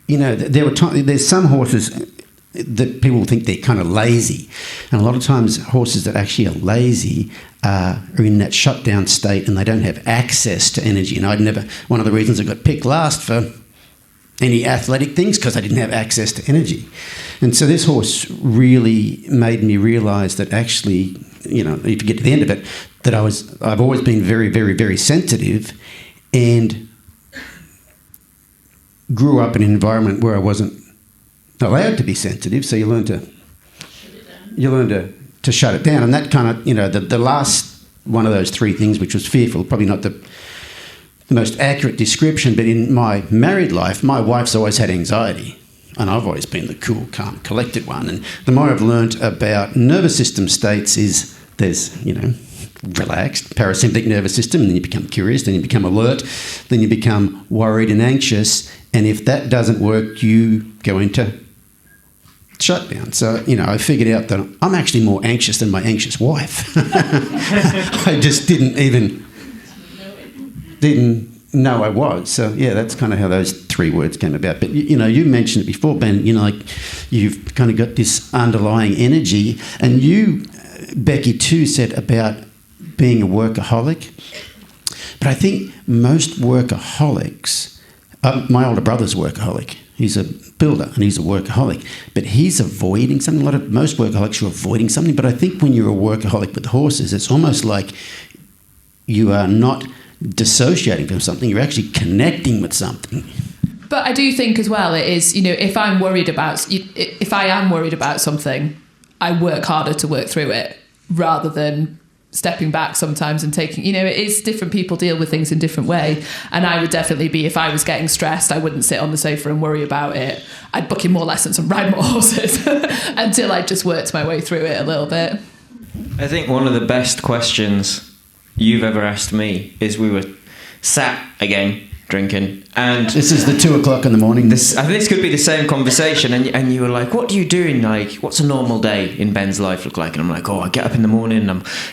there were there's some horses, that people think they're kind of lazy. And a lot of times horses that actually are lazy are in that shutdown state and they don't have access to energy. And one of the reasons I got picked last for any athletic things, because I didn't have access to energy. And so this horse really made me realise that actually, you know, if you get to the end of it, that I've always been very, very, very sensitive, and grew up in an environment where I wasn't allowed to be sensitive. So you learn to shut it down, and that kind of, you know, the last one of those three things, which was fearful, probably not the most accurate description, but in my married life, my wife's always had anxiety, and I've always been the cool, calm, collected one. And the more I've learnt about nervous system states is there's, you know, relaxed, parasympathetic nervous system, and then you become curious, then you become alert, then you become worried and anxious, and if that doesn't work, you go into shutdown. So, you know, I figured out that I'm actually more anxious than my anxious wife. I just didn't know I was. So, yeah, that's kind of how those three words came about. But, you know, you mentioned it before, Ben, you know, like you've kind of got this underlying energy, and you, Becky, too, said about being a workaholic. But I think most workaholics, my older brother's a workaholic. He's a builder and he's a workaholic, but he's avoiding something. Most workaholics are avoiding something, but I think when you're a workaholic with horses, it's almost like you are not dissociating from something, you're actually connecting with something. But I do think as well, it is, you know, if I am worried about something, I work harder to work through it rather than stepping back sometimes and taking, you know, it is different people deal with things in different way. And I would definitely be, if I was getting stressed, I wouldn't sit on the sofa and worry about it. I'd book in more lessons and ride more horses until I just worked my way through it a little bit. I think one of the best questions you've ever asked me is, we were sat again drinking, and this is the 2:00 in the morning. I think this could be the same conversation, and you were like, what do you do in, like, what's a normal day in Ben's life look like? And I'm like, I get up in the morning,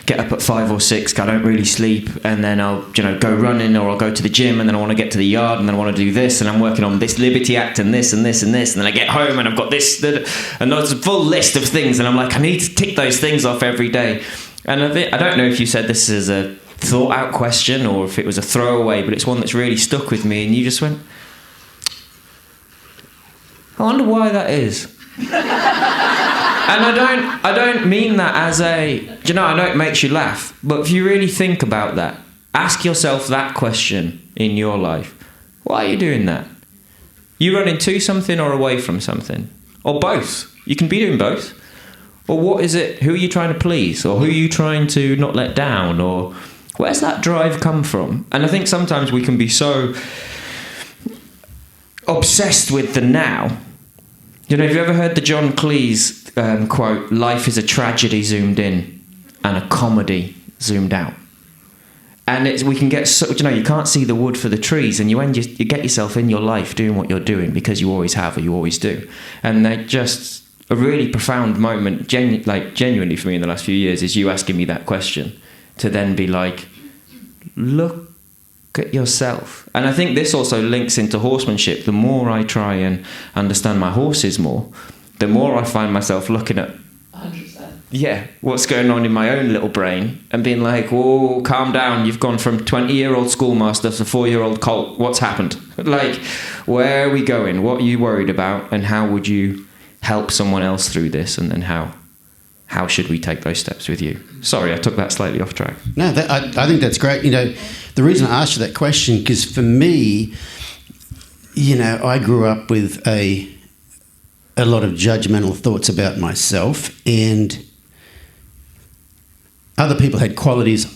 get up at 5 or 6, I don't really sleep, and then I'll, you know, go running, or I'll go to the gym, and then I want to get to the yard, and then I want to do this, and I'm working on this Liberty Act and this and this and this, and then I get home and I've got this, and there's a full list of things, and I'm like, I need to tick those things off every day. And I don't know if you said this as a thought out question or if it was a throwaway, but it's one that's really stuck with me, and you just went, I wonder why that is. And I don't mean that as a, you know, I know it makes you laugh, but if you really think about that, ask yourself that question in your life. Why are you doing that? You running to something or away from something? Or both? You can be doing both. Or what is it? Who are you trying to please? Or who are you trying to not let down? Or where's that drive come from? And I think sometimes we can be so obsessed with the now. You know, have you ever heard the John Cleese quote, life is a tragedy zoomed in and a comedy zoomed out? And we can get so, you know, you can't see the wood for the trees, and you get yourself in your life doing what you're doing because you always have or you always do. And they're just a really profound moment, genuinely for me in the last few years, is you asking me that question, to then be like, look at yourself. And I think this also links into horsemanship. The more I try and understand my horses more, the more I find myself looking at 100%. Yeah, what's going on in my own little brain, and being like, whoa, calm down, you've gone from 20-year-old schoolmaster to 4-year-old colt, what's happened? Like, where are we going? What are you worried about? And how would you help someone else through this? And then how should we take those steps with you? Sorry, I took that slightly off track. No, I think that's great. You know, the reason I asked you that question, because for me, you know, I grew up with a lot of judgmental thoughts about myself, and other people had qualities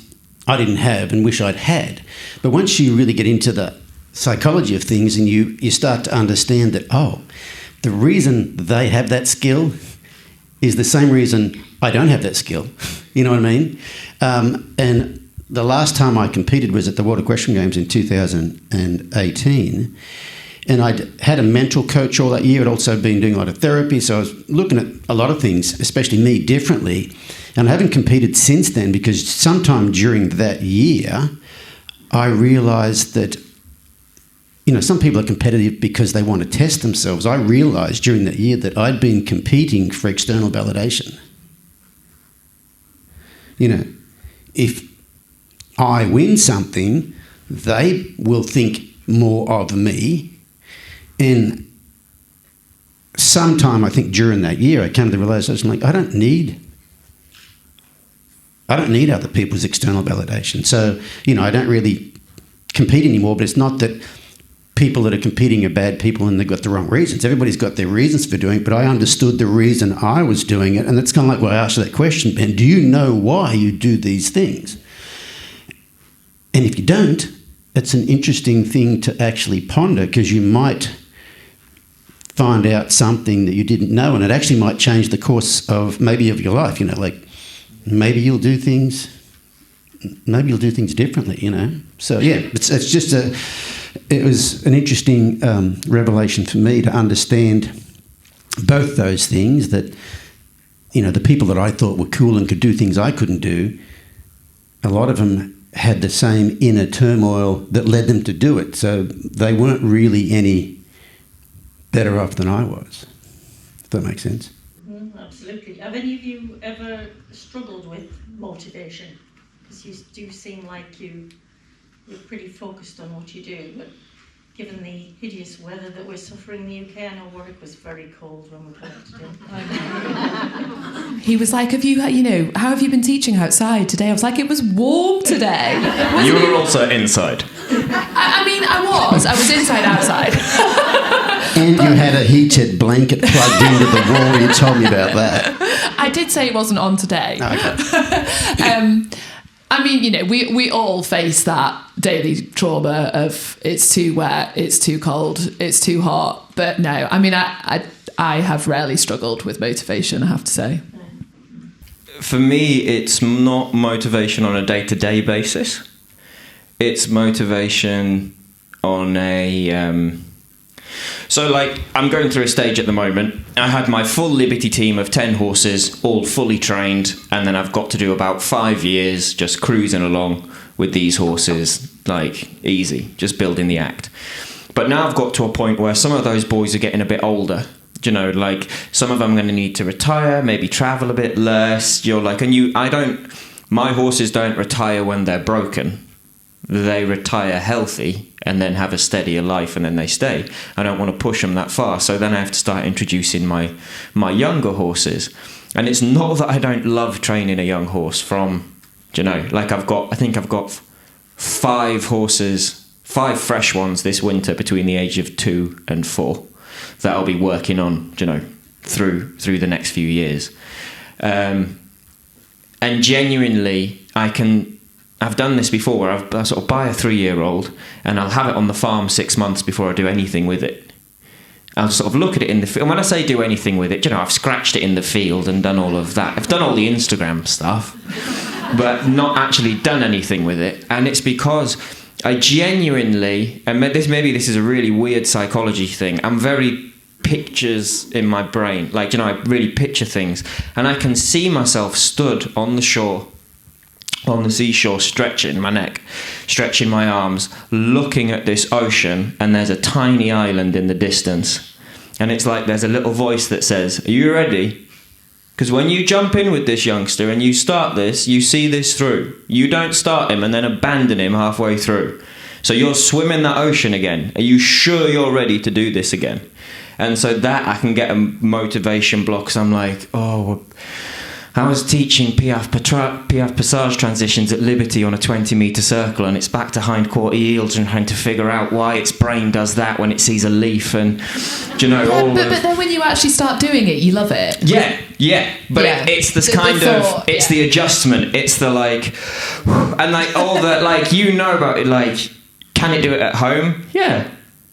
I didn't have and wish I'd had. But once you really get into the psychology of things, and you start to understand that, the reason they have that skill is the same reason I don't have that skill. You know what I mean? And the last time I competed was at the World Equestrian Games in 2018. And I'd had a mental coach all that year. I'd also been doing a lot of therapy. So I was looking at a lot of things, especially me, differently. And I haven't competed since then, because sometime during that year, I realised that some people are competitive because they want to test themselves. I realised during that year that I'd been competing for external validation. If I win something, they will think more of me. And sometime, I think during that year, I came to the realisation, I don't need other people's external validation. So, I don't really compete anymore, but it's not that people that are competing are bad people and they've got the wrong reasons. Everybody's got their reasons for doing it, but I understood the reason I was doing it. And that's kind of like what I asked you that question, Ben. Do you know why you do these things? And if you don't, it's an interesting thing to actually ponder, because you might find out something that you didn't know, and it actually might change the course of your life. Maybe you'll do things differently. So yeah, it's just it was an interesting revelation for me to understand both those things, that the people that I thought were cool and could do things I couldn't do, a lot of them had the same inner turmoil that led them to do it. So they weren't really any better off than I was, if that makes sense. Absolutely. Have any of you ever struggled with motivation? Because you do seem like you're pretty focused on what you do, but given the hideous weather that we're suffering in the UK, I know Warwick was very cold when we collected him. He was like, how have you been teaching outside today? I was like, it was warm today. You were also inside. I was inside, outside. And you had a heated blanket plugged into the wall. You told me about that. I did say it wasn't on today. Okay. We all face that daily trauma of it's too wet, it's too cold, it's too hot. But no, I have rarely struggled with motivation, I have to say. For me, it's not motivation on a day-to-day basis. It's motivation on a... I'm going through a stage at the moment. I had my full Liberty team of 10 horses, all fully trained, and then I've got to do about 5 years just cruising along with these horses, easy, just building the act. But now I've got to a point where some of those boys are getting a bit older. Some of them are going to need to retire, maybe travel a bit less. My horses don't retire when they're broken. They retire healthy and then have a steadier life, and then they stay. I don't want to push them that far, so then I have to start introducing my younger horses. And it's not that I don't love training a young horse from, I've got 5 horses, 5 fresh ones this winter between the age of 2 and 4 that I'll be working on, through the next few years. And genuinely, I've done this before, where I sort of buy a 3-year-old and I'll have it on the farm 6 months before I do anything with it. I'll sort of look at it in the field. When I say do anything with it, I've scratched it in the field and done all of that. I've done all the Instagram stuff, but not actually done anything with it. And it's because I genuinely, and maybe this is a really weird psychology thing, I'm very pictures in my brain. I really picture things. And I can see myself stood on the shore, on the seashore, stretching my neck, stretching my arms, looking at this ocean, and there's a tiny island in the distance. And it's like there's a little voice that says, "Are you ready? Because when you jump in with this youngster and you start this, you see this through. You don't start him and then abandon him halfway through. So you're swimming that ocean again. Are you sure you're ready to do this again?" And so that I can get a motivation block, because I'm like, I was teaching Piaffe Passage transitions at Liberty on a 20-metre circle, and it's back to hindquarter yields and trying to figure out why its brain does that when it sees a leaf, and but then when you actually start doing it, you love it. It's this the adjustment, it's the and all the about it, can it do it at home? Yeah.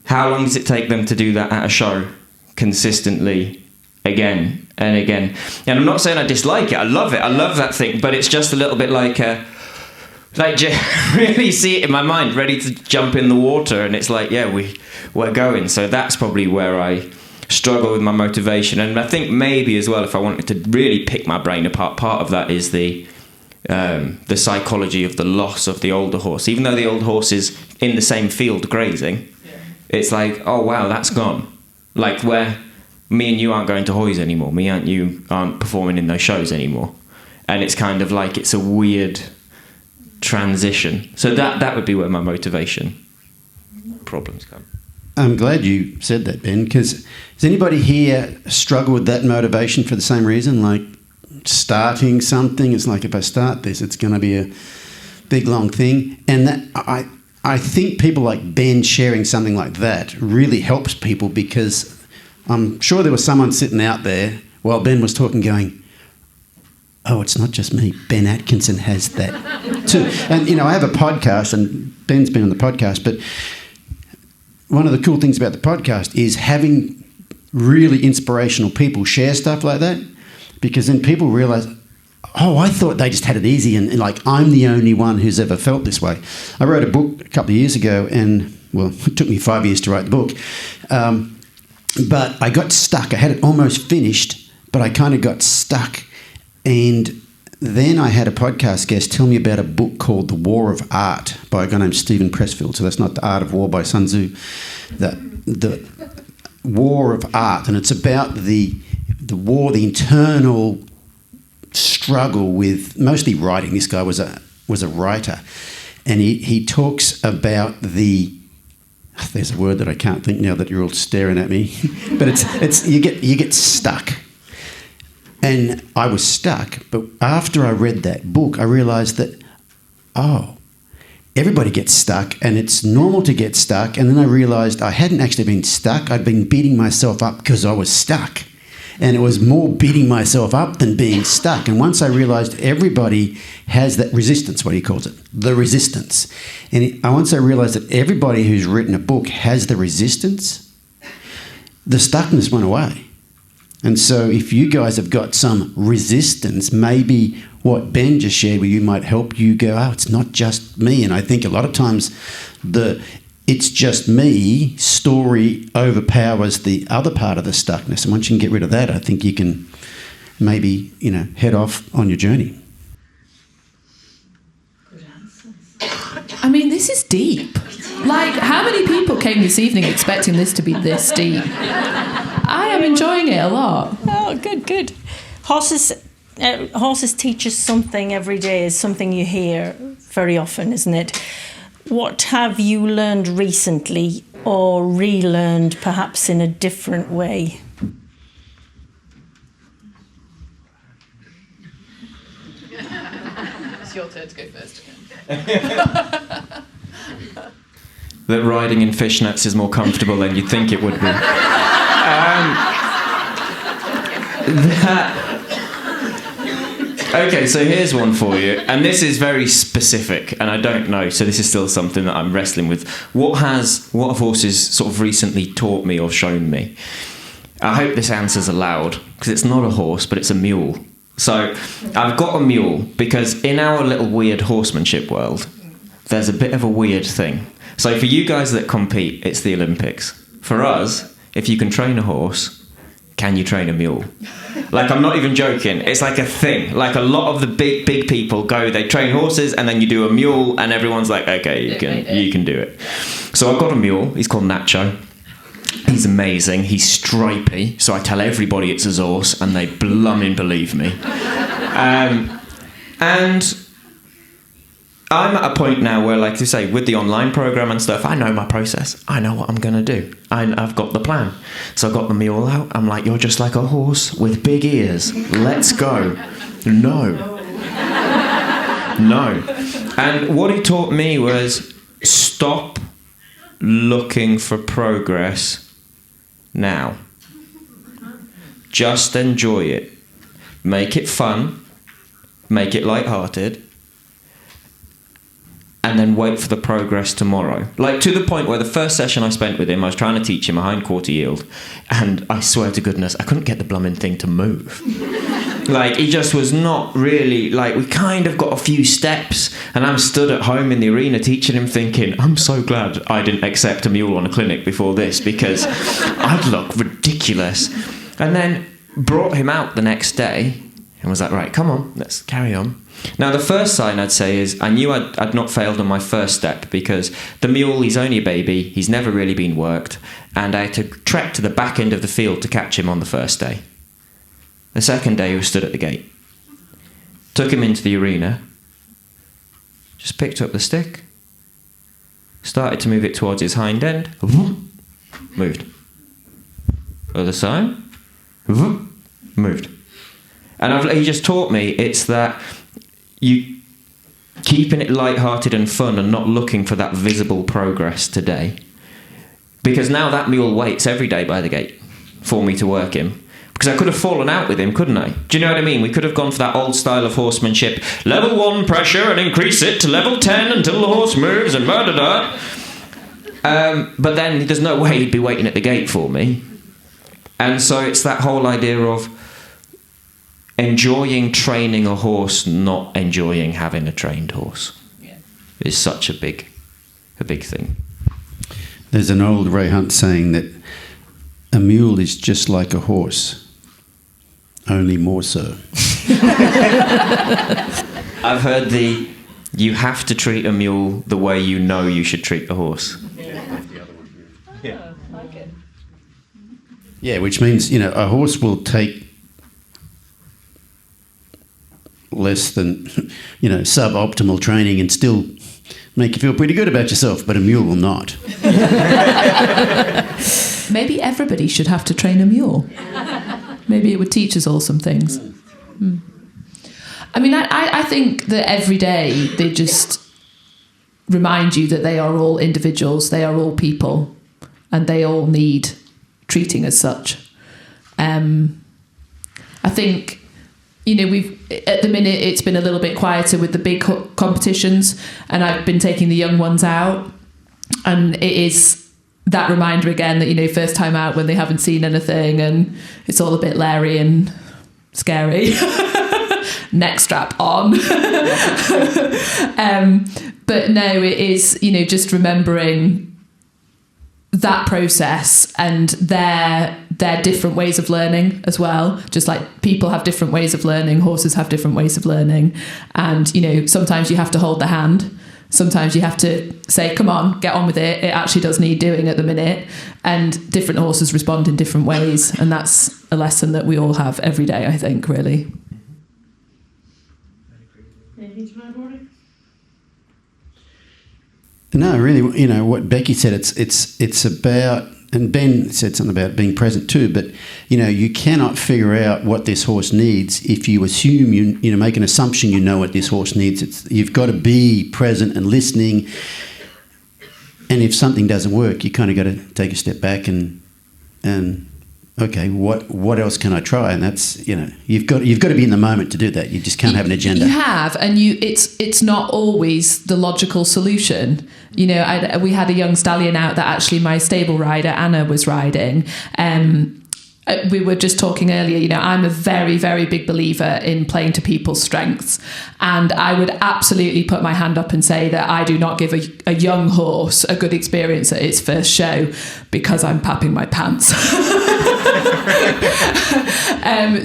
How long does it take them to do that at a show consistently again and again? And I'm not saying I dislike it. I love it. I love that thing. But it's just a little bit really see it in my mind, ready to jump in the water. And it's we're going. So that's probably where I struggle with my motivation. And I think maybe as well, if I wanted to really pick my brain apart, part of that is the psychology of the loss of the older horse. Even though the old horse is in the same field grazing, it's like, oh wow, that's gone. Like where me and you aren't going to Hoys anymore, me and you aren't performing in those shows anymore, and it's kind of like it's a weird transition. So that would be where my motivation problems come. I'm glad you said that, Ben, because does anybody here struggle with that motivation for the same reason? Like starting something, it's like if I start this, it's going to be a big long thing. And that I think people like Ben sharing something like that really helps people, because I'm sure there was someone sitting out there while Ben was talking going, oh, it's not just me. Ben Atkinson has that too. And, you know, I have a podcast, and Ben's been on the podcast, but one of the cool things about the podcast is having really inspirational people share stuff like that, because then people realise, oh, I thought they just had it easy, and like I'm the only one who's ever felt this way. I wrote a book a couple of years ago, and, well, it took me 5 years to write the book, but I got stuck. I had it almost finished, but I kind of got stuck. And then I had a podcast guest tell me about a book called The War of Art by a guy named Stephen Pressfield. So that's not The Art of War by Sun Tzu. The War of Art. And it's about the war, the internal struggle with mostly writing. This guy was a writer. And he talks about there's a word that I can't think now that you're all staring at me. But it's you get stuck. And I was stuck, but after I read that book, I realised that, oh, everybody gets stuck, and it's normal to get stuck. And then I realised I hadn't actually been stuck. I'd been beating myself up because I was stuck. And it was more beating myself up than being stuck. And once I realised everybody has that resistance, what he calls it, the resistance. And once I realised that everybody who's written a book has the resistance, the stuckness went away. And so if you guys have got some resistance, maybe what Ben just shared with you might help you go, oh, it's not just me. And I think a lot of times the it's just me story overpowers the other part of the stuckness. And once you can get rid of that, I think you can maybe, head off on your journey. I mean, this is deep. Like, how many people came this evening expecting this to be this deep? I am enjoying it a lot. Oh, good. Horses teach us something every day, is something you hear very often, isn't it? What have you learned recently, or relearned perhaps in a different way? It's your turn to go first. That riding in fishnets is more comfortable than you'd think it would be. Okay, so here's one for you, and this is very specific, and I don't know, so this is still something that I'm wrestling with. What have horses sort of recently taught me or shown me? I hope this answer's allowed, because it's not a horse, but it's a mule. So I've got a mule because in our little weird horsemanship world, there's a bit of a weird thing. So for you guys that compete, it's the Olympics. For us, if you can train a horse, can you train a mule? Like, I'm not even joking. It's like a thing. Like, a lot of the big people go, they train horses, and then you do a mule, and everyone's like, okay, you can do it. So I've got a mule. He's called Nacho. He's amazing. He's stripy. So I tell everybody it's his horse, and they blooming believe me. And I'm at a point now where, like you say, with the online program and stuff, I know my process. I know what I'm going to do. I've got the plan. So I got the mule out. I'm like, you're just like a horse with big ears. Let's go. No. And what he taught me was stop looking for progress now. Just enjoy it. Make it fun. Make it lighthearted. And then wait for the progress tomorrow. Like, to the point where the first session I spent with him, I was trying to teach him a hindquarter yield, and I swear to goodness, I couldn't get the blooming thing to move. Like, he just was not really, like, we kind of got a few steps, and I'm stood at home in the arena teaching him, thinking, I'm so glad I didn't accept a mule on a clinic before this, because I'd look ridiculous. And then brought him out the next day, and was like, right, come on, let's carry on. Now, the first sign I'd say is I knew I'd not failed on my first step, because the mule, he's only a baby, he's never really been worked, and I had to trek to the back end of the field to catch him on the first day. The second day, he was stood at the gate. Took him into the arena, just picked up the stick, started to move it towards his hind end, moved. Other side, moved. And he just taught me it's that you keeping it light-hearted and fun and not looking for that visible progress today. Because now that mule waits every day by the gate for me to work him. Because I could have fallen out with him, couldn't I? Do you know what I mean? We could have gone for that old style of horsemanship. Level 1 pressure and increase it to level 10 until the horse moves and da-da-da. But then there's no way he'd be waiting at the gate for me. And so it's that whole idea of enjoying training a horse, not enjoying having a trained horse. Yeah. Is such a big thing. There's an old Ray Hunt saying that a mule is just like a horse, only more so. I've heard you have to treat a mule the way you know you should treat a horse. Yeah, which means, a horse will take less than, suboptimal training and still make you feel pretty good about yourself, but a mule will not. Maybe everybody should have to train a mule. Maybe it would teach us all some things. I mean, I think that every day they just remind you that they are all individuals, they are all people, and they all need treating as such. I think, we've at the minute it's been a little bit quieter with the big competitions, and I've been taking the young ones out, and it is that reminder again that first time out when they haven't seen anything and it's all a bit leery and scary. Neck strap on. But no, it is just remembering that process and their different ways of learning as well. Just like people have different ways of learning, horses have different ways of learning, and sometimes you have to hold the hand. Sometimes you have to say, come on, get on with it. It actually does need doing at the minute. And different horses respond in different ways. And that's a lesson that we all have every day, I think, really. Anything to add, Warwick? No, really, what Becky said, it's about, and Ben said something about being present too, but, you cannot figure out what this horse needs if you assume, make an assumption you know what this horse needs. You've got to be present and listening, and if something doesn't work, you kind of got to take a step back and okay, what else can I try? And that's, you've got to be in the moment to do that. You just can't have an agenda. You have, and it's not always the logical solution. We had a young stallion out that actually my stable rider Anna was riding. We were just talking earlier, I'm a very, very big believer in playing to people's strengths. And I would absolutely put my hand up and say that I do not give a young horse a good experience at its first show because I'm papping my pants.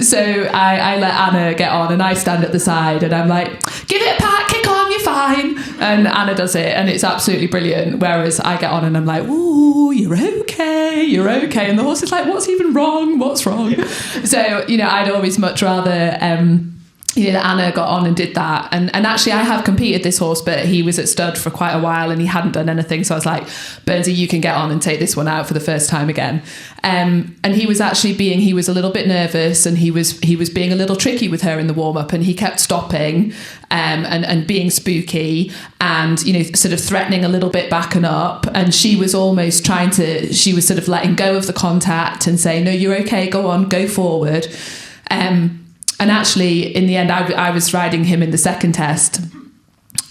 So I let Anna get on and I stand at the side and I'm like, give it a pat, kick on, you're fine. And Anna does it and it's absolutely brilliant. Whereas I get on and I'm like, ooh, you're okay. And the horse is like, what's even wrong? What's wrong? So, I'd always much rather... Anna got on and did that. And actually, I have competed this horse, but he was at stud for quite a while and he hadn't done anything. So I was like, Burnsy, you can get on and take this one out for the first time again. And he was actually he was a little bit nervous and he was being a little tricky with her in the warm-up and he kept stopping and being spooky and, sort of threatening a little bit backing up. And she was almost she was sort of letting go of the contact and saying, no, you're okay, go on, go forward. And actually, in the end, I was riding him in the second test.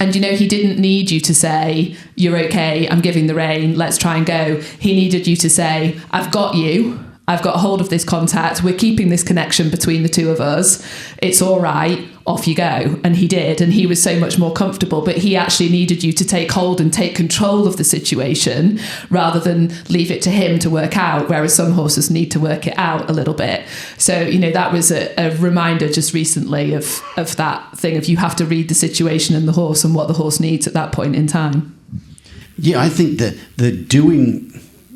And, he didn't need you to say, you're okay, I'm giving the rein, let's try and go. He needed you to say, I've got you, I've got hold of this contact. We're keeping this connection between the two of us. It's all right. Off you go. And he did. And he was so much more comfortable. But he actually needed you to take hold and take control of the situation rather than leave it to him to work out, whereas some horses need to work it out a little bit. So, that was a reminder just recently of that thing of you have to read the situation and the horse and what the horse needs at that point in time. Yeah, I think that the doing...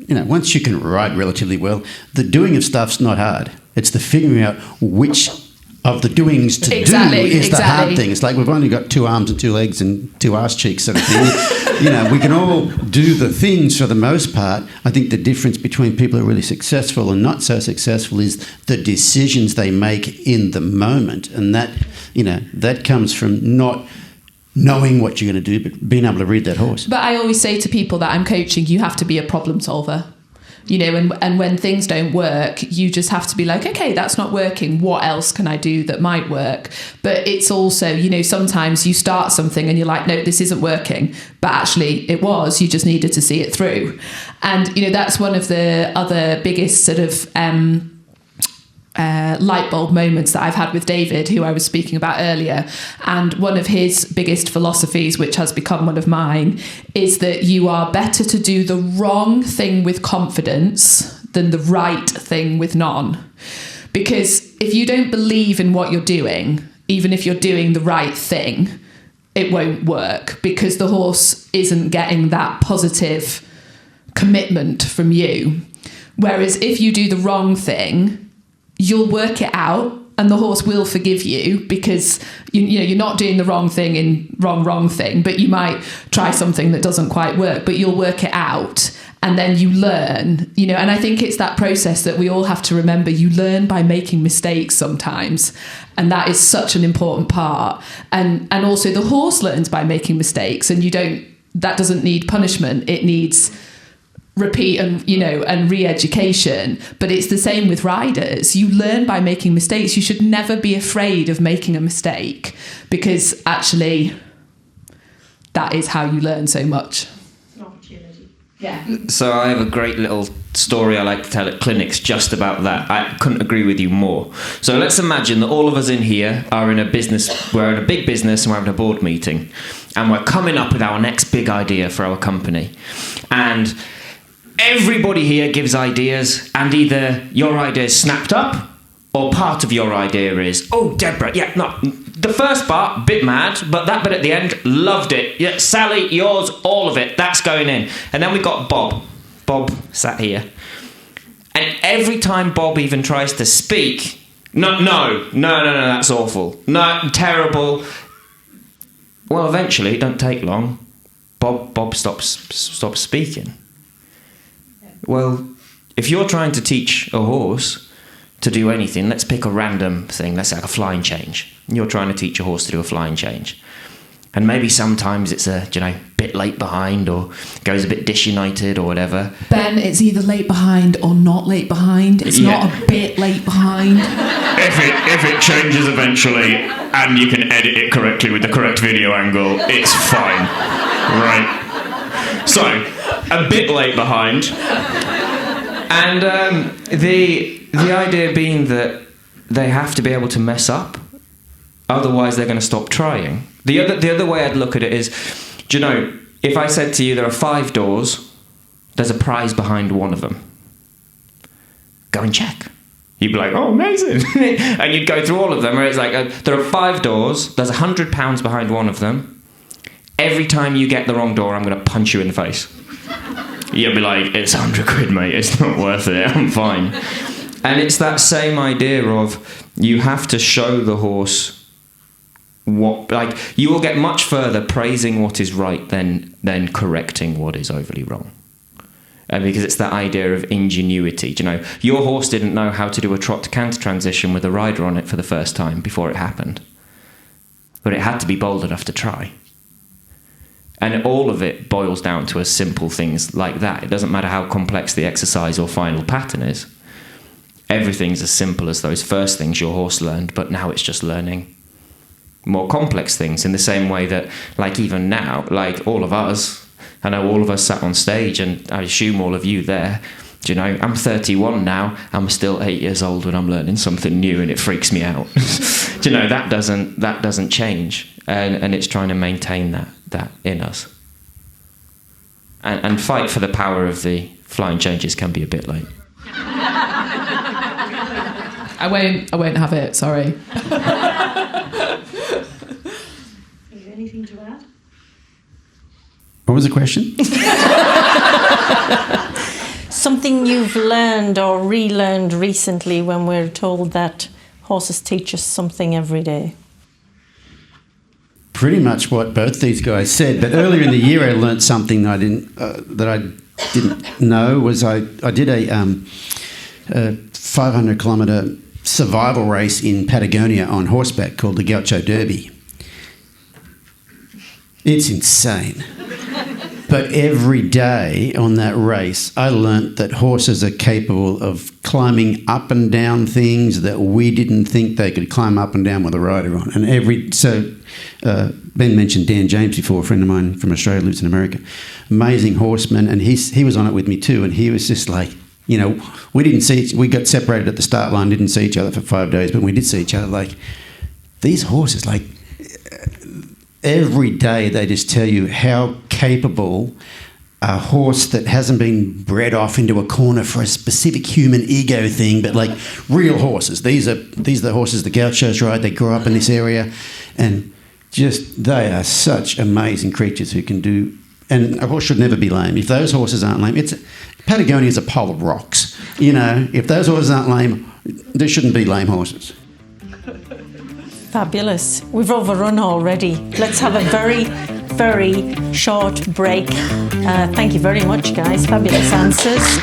once you can ride relatively well, the doing of stuff's not hard. It's the figuring out which of the doings to do is the hard thing. It's like we've only got 2 arms and 2 legs and 2 arse cheeks sort of thing. We can all do the things for the most part. I think the difference between people who are really successful and not so successful is the decisions they make in the moment. And that, that comes from not knowing what you're going to do, but being able to read that horse. But I always say to people that I'm coaching, you have to be a problem solver. And when things don't work, you just have to be like, okay, that's not working. What else can I do that might work? But it's also, sometimes you start something and you're like, no, this isn't working. But actually it was, you just needed to see it through. And, that's one of the other biggest sort of light bulb moments that I've had with David, who I was speaking about earlier. And one of his biggest philosophies, which has become one of mine, is that you are better to do the wrong thing with confidence than the right thing with none. Because if you don't believe in what you're doing, even if you're doing the right thing, it won't work, because the horse isn't getting that positive commitment from you. Whereas if you do the wrong thing, you'll work it out and the horse will forgive you, because you're not doing the wrong thing in wrong thing, but you might try something that doesn't quite work, but you'll work it out and then you learn, and I think it's that process that we all have to remember. You learn by making mistakes sometimes, and that is such an important part. And also the horse learns by making mistakes, and that doesn't need punishment. It needs repeat and re-education. But it's the same with riders. You learn by making mistakes. You should never be afraid of making a mistake, because actually that is how you learn so much. Yeah. So I have a great little story I like to tell at clinics just about that. I couldn't agree with you more. So let's imagine that all of us in here are in a business, we're in a big business and we're having a board meeting, and we're coming up with our next big idea for our company. And everybody here gives ideas, and either your idea is snapped up or part of your idea is, oh, Deborah, yeah, no, the first part, bit mad, but that bit at the end, loved it. Yeah, Sally, yours, all of it, that's going in. And then we got Bob. Bob sat here. And every time Bob even tries to speak, no, that's awful. No, terrible. Well, eventually, it don't take long. Bob stops speaking. Well, if you're trying to teach a horse to do anything, let's pick a random thing, let's say like a flying change. You're trying to teach a horse to do a flying change. And maybe sometimes it's a bit late behind, or goes a bit disunited or whatever. Ben, it's either late behind or not late behind. It's not a bit late behind. If it changes eventually and you can edit it correctly with the correct video angle, it's fine. Right. So, a bit late behind. And the idea being that they have to be able to mess up, otherwise they're going to stop trying. The other way I'd look at it is, if I said to you there are 5 doors, there's a prize behind one of them. Go and check. You'd be like, oh, amazing. And you'd go through all of them, where it's like, there are 5 doors, there's £100 behind one of them. Every time you get the wrong door, I'm going to punch you in the face. You'll be like, it's £100, mate, it's not worth it, I'm fine. And it's that same idea of, you have to show the horse you will get much further praising what is right than correcting what is overly wrong. Because it's that idea of ingenuity. Your horse didn't know how to do a trot to canter transition with a rider on it for the first time before it happened. But it had to be bold enough to try. And all of it boils down to as simple things like that. It doesn't matter how complex the exercise or final pattern is. Everything's as simple as those first things your horse learned, but now it's just learning more complex things, in the same way that, even now, all of us, I know all of us sat on stage, and I assume all of you there, Do you know, I'm 31 now. I'm still 8 years old when I'm learning something new, and it freaks me out. Do you know, that doesn't change, and it's trying to maintain that in us, and fight for the power of the flying changes can be a bit late. I won't have it. Sorry. Is there anything to add? What was the question? Something you've learned or relearned recently when we're told that horses teach us something every day? Pretty much what both these guys said. But earlier in the year, I learnt something I didn't know. Was I did a 500-kilometre survival race in Patagonia on horseback called the Gaucho Derby. It's insane. But every day on that race, I learnt that horses are capable of climbing up and down things that we didn't think they could climb up and down with a rider on. And Ben mentioned Dan James before, a friend of mine from Australia, lives in America. Amazing horseman, and he was on it with me too, and he was just like, you know, we got separated at the start line, didn't see each other for 5 days, but we did see each other. Like, these horses, like, every day they just tell you how capable a horse that hasn't been bred off into a corner for a specific human ego thing, but like real horses. These are the horses the Gauchos ride. They grow up in this area, and just they are such amazing creatures who can do. And a horse should never be lame. If those horses aren't lame, Patagonia is a pole of rocks. You know, if those horses aren't lame, there shouldn't be lame horses. Fabulous. We've overrun already. Let's have a very, very short break. Thank you very much, guys. Fabulous answers.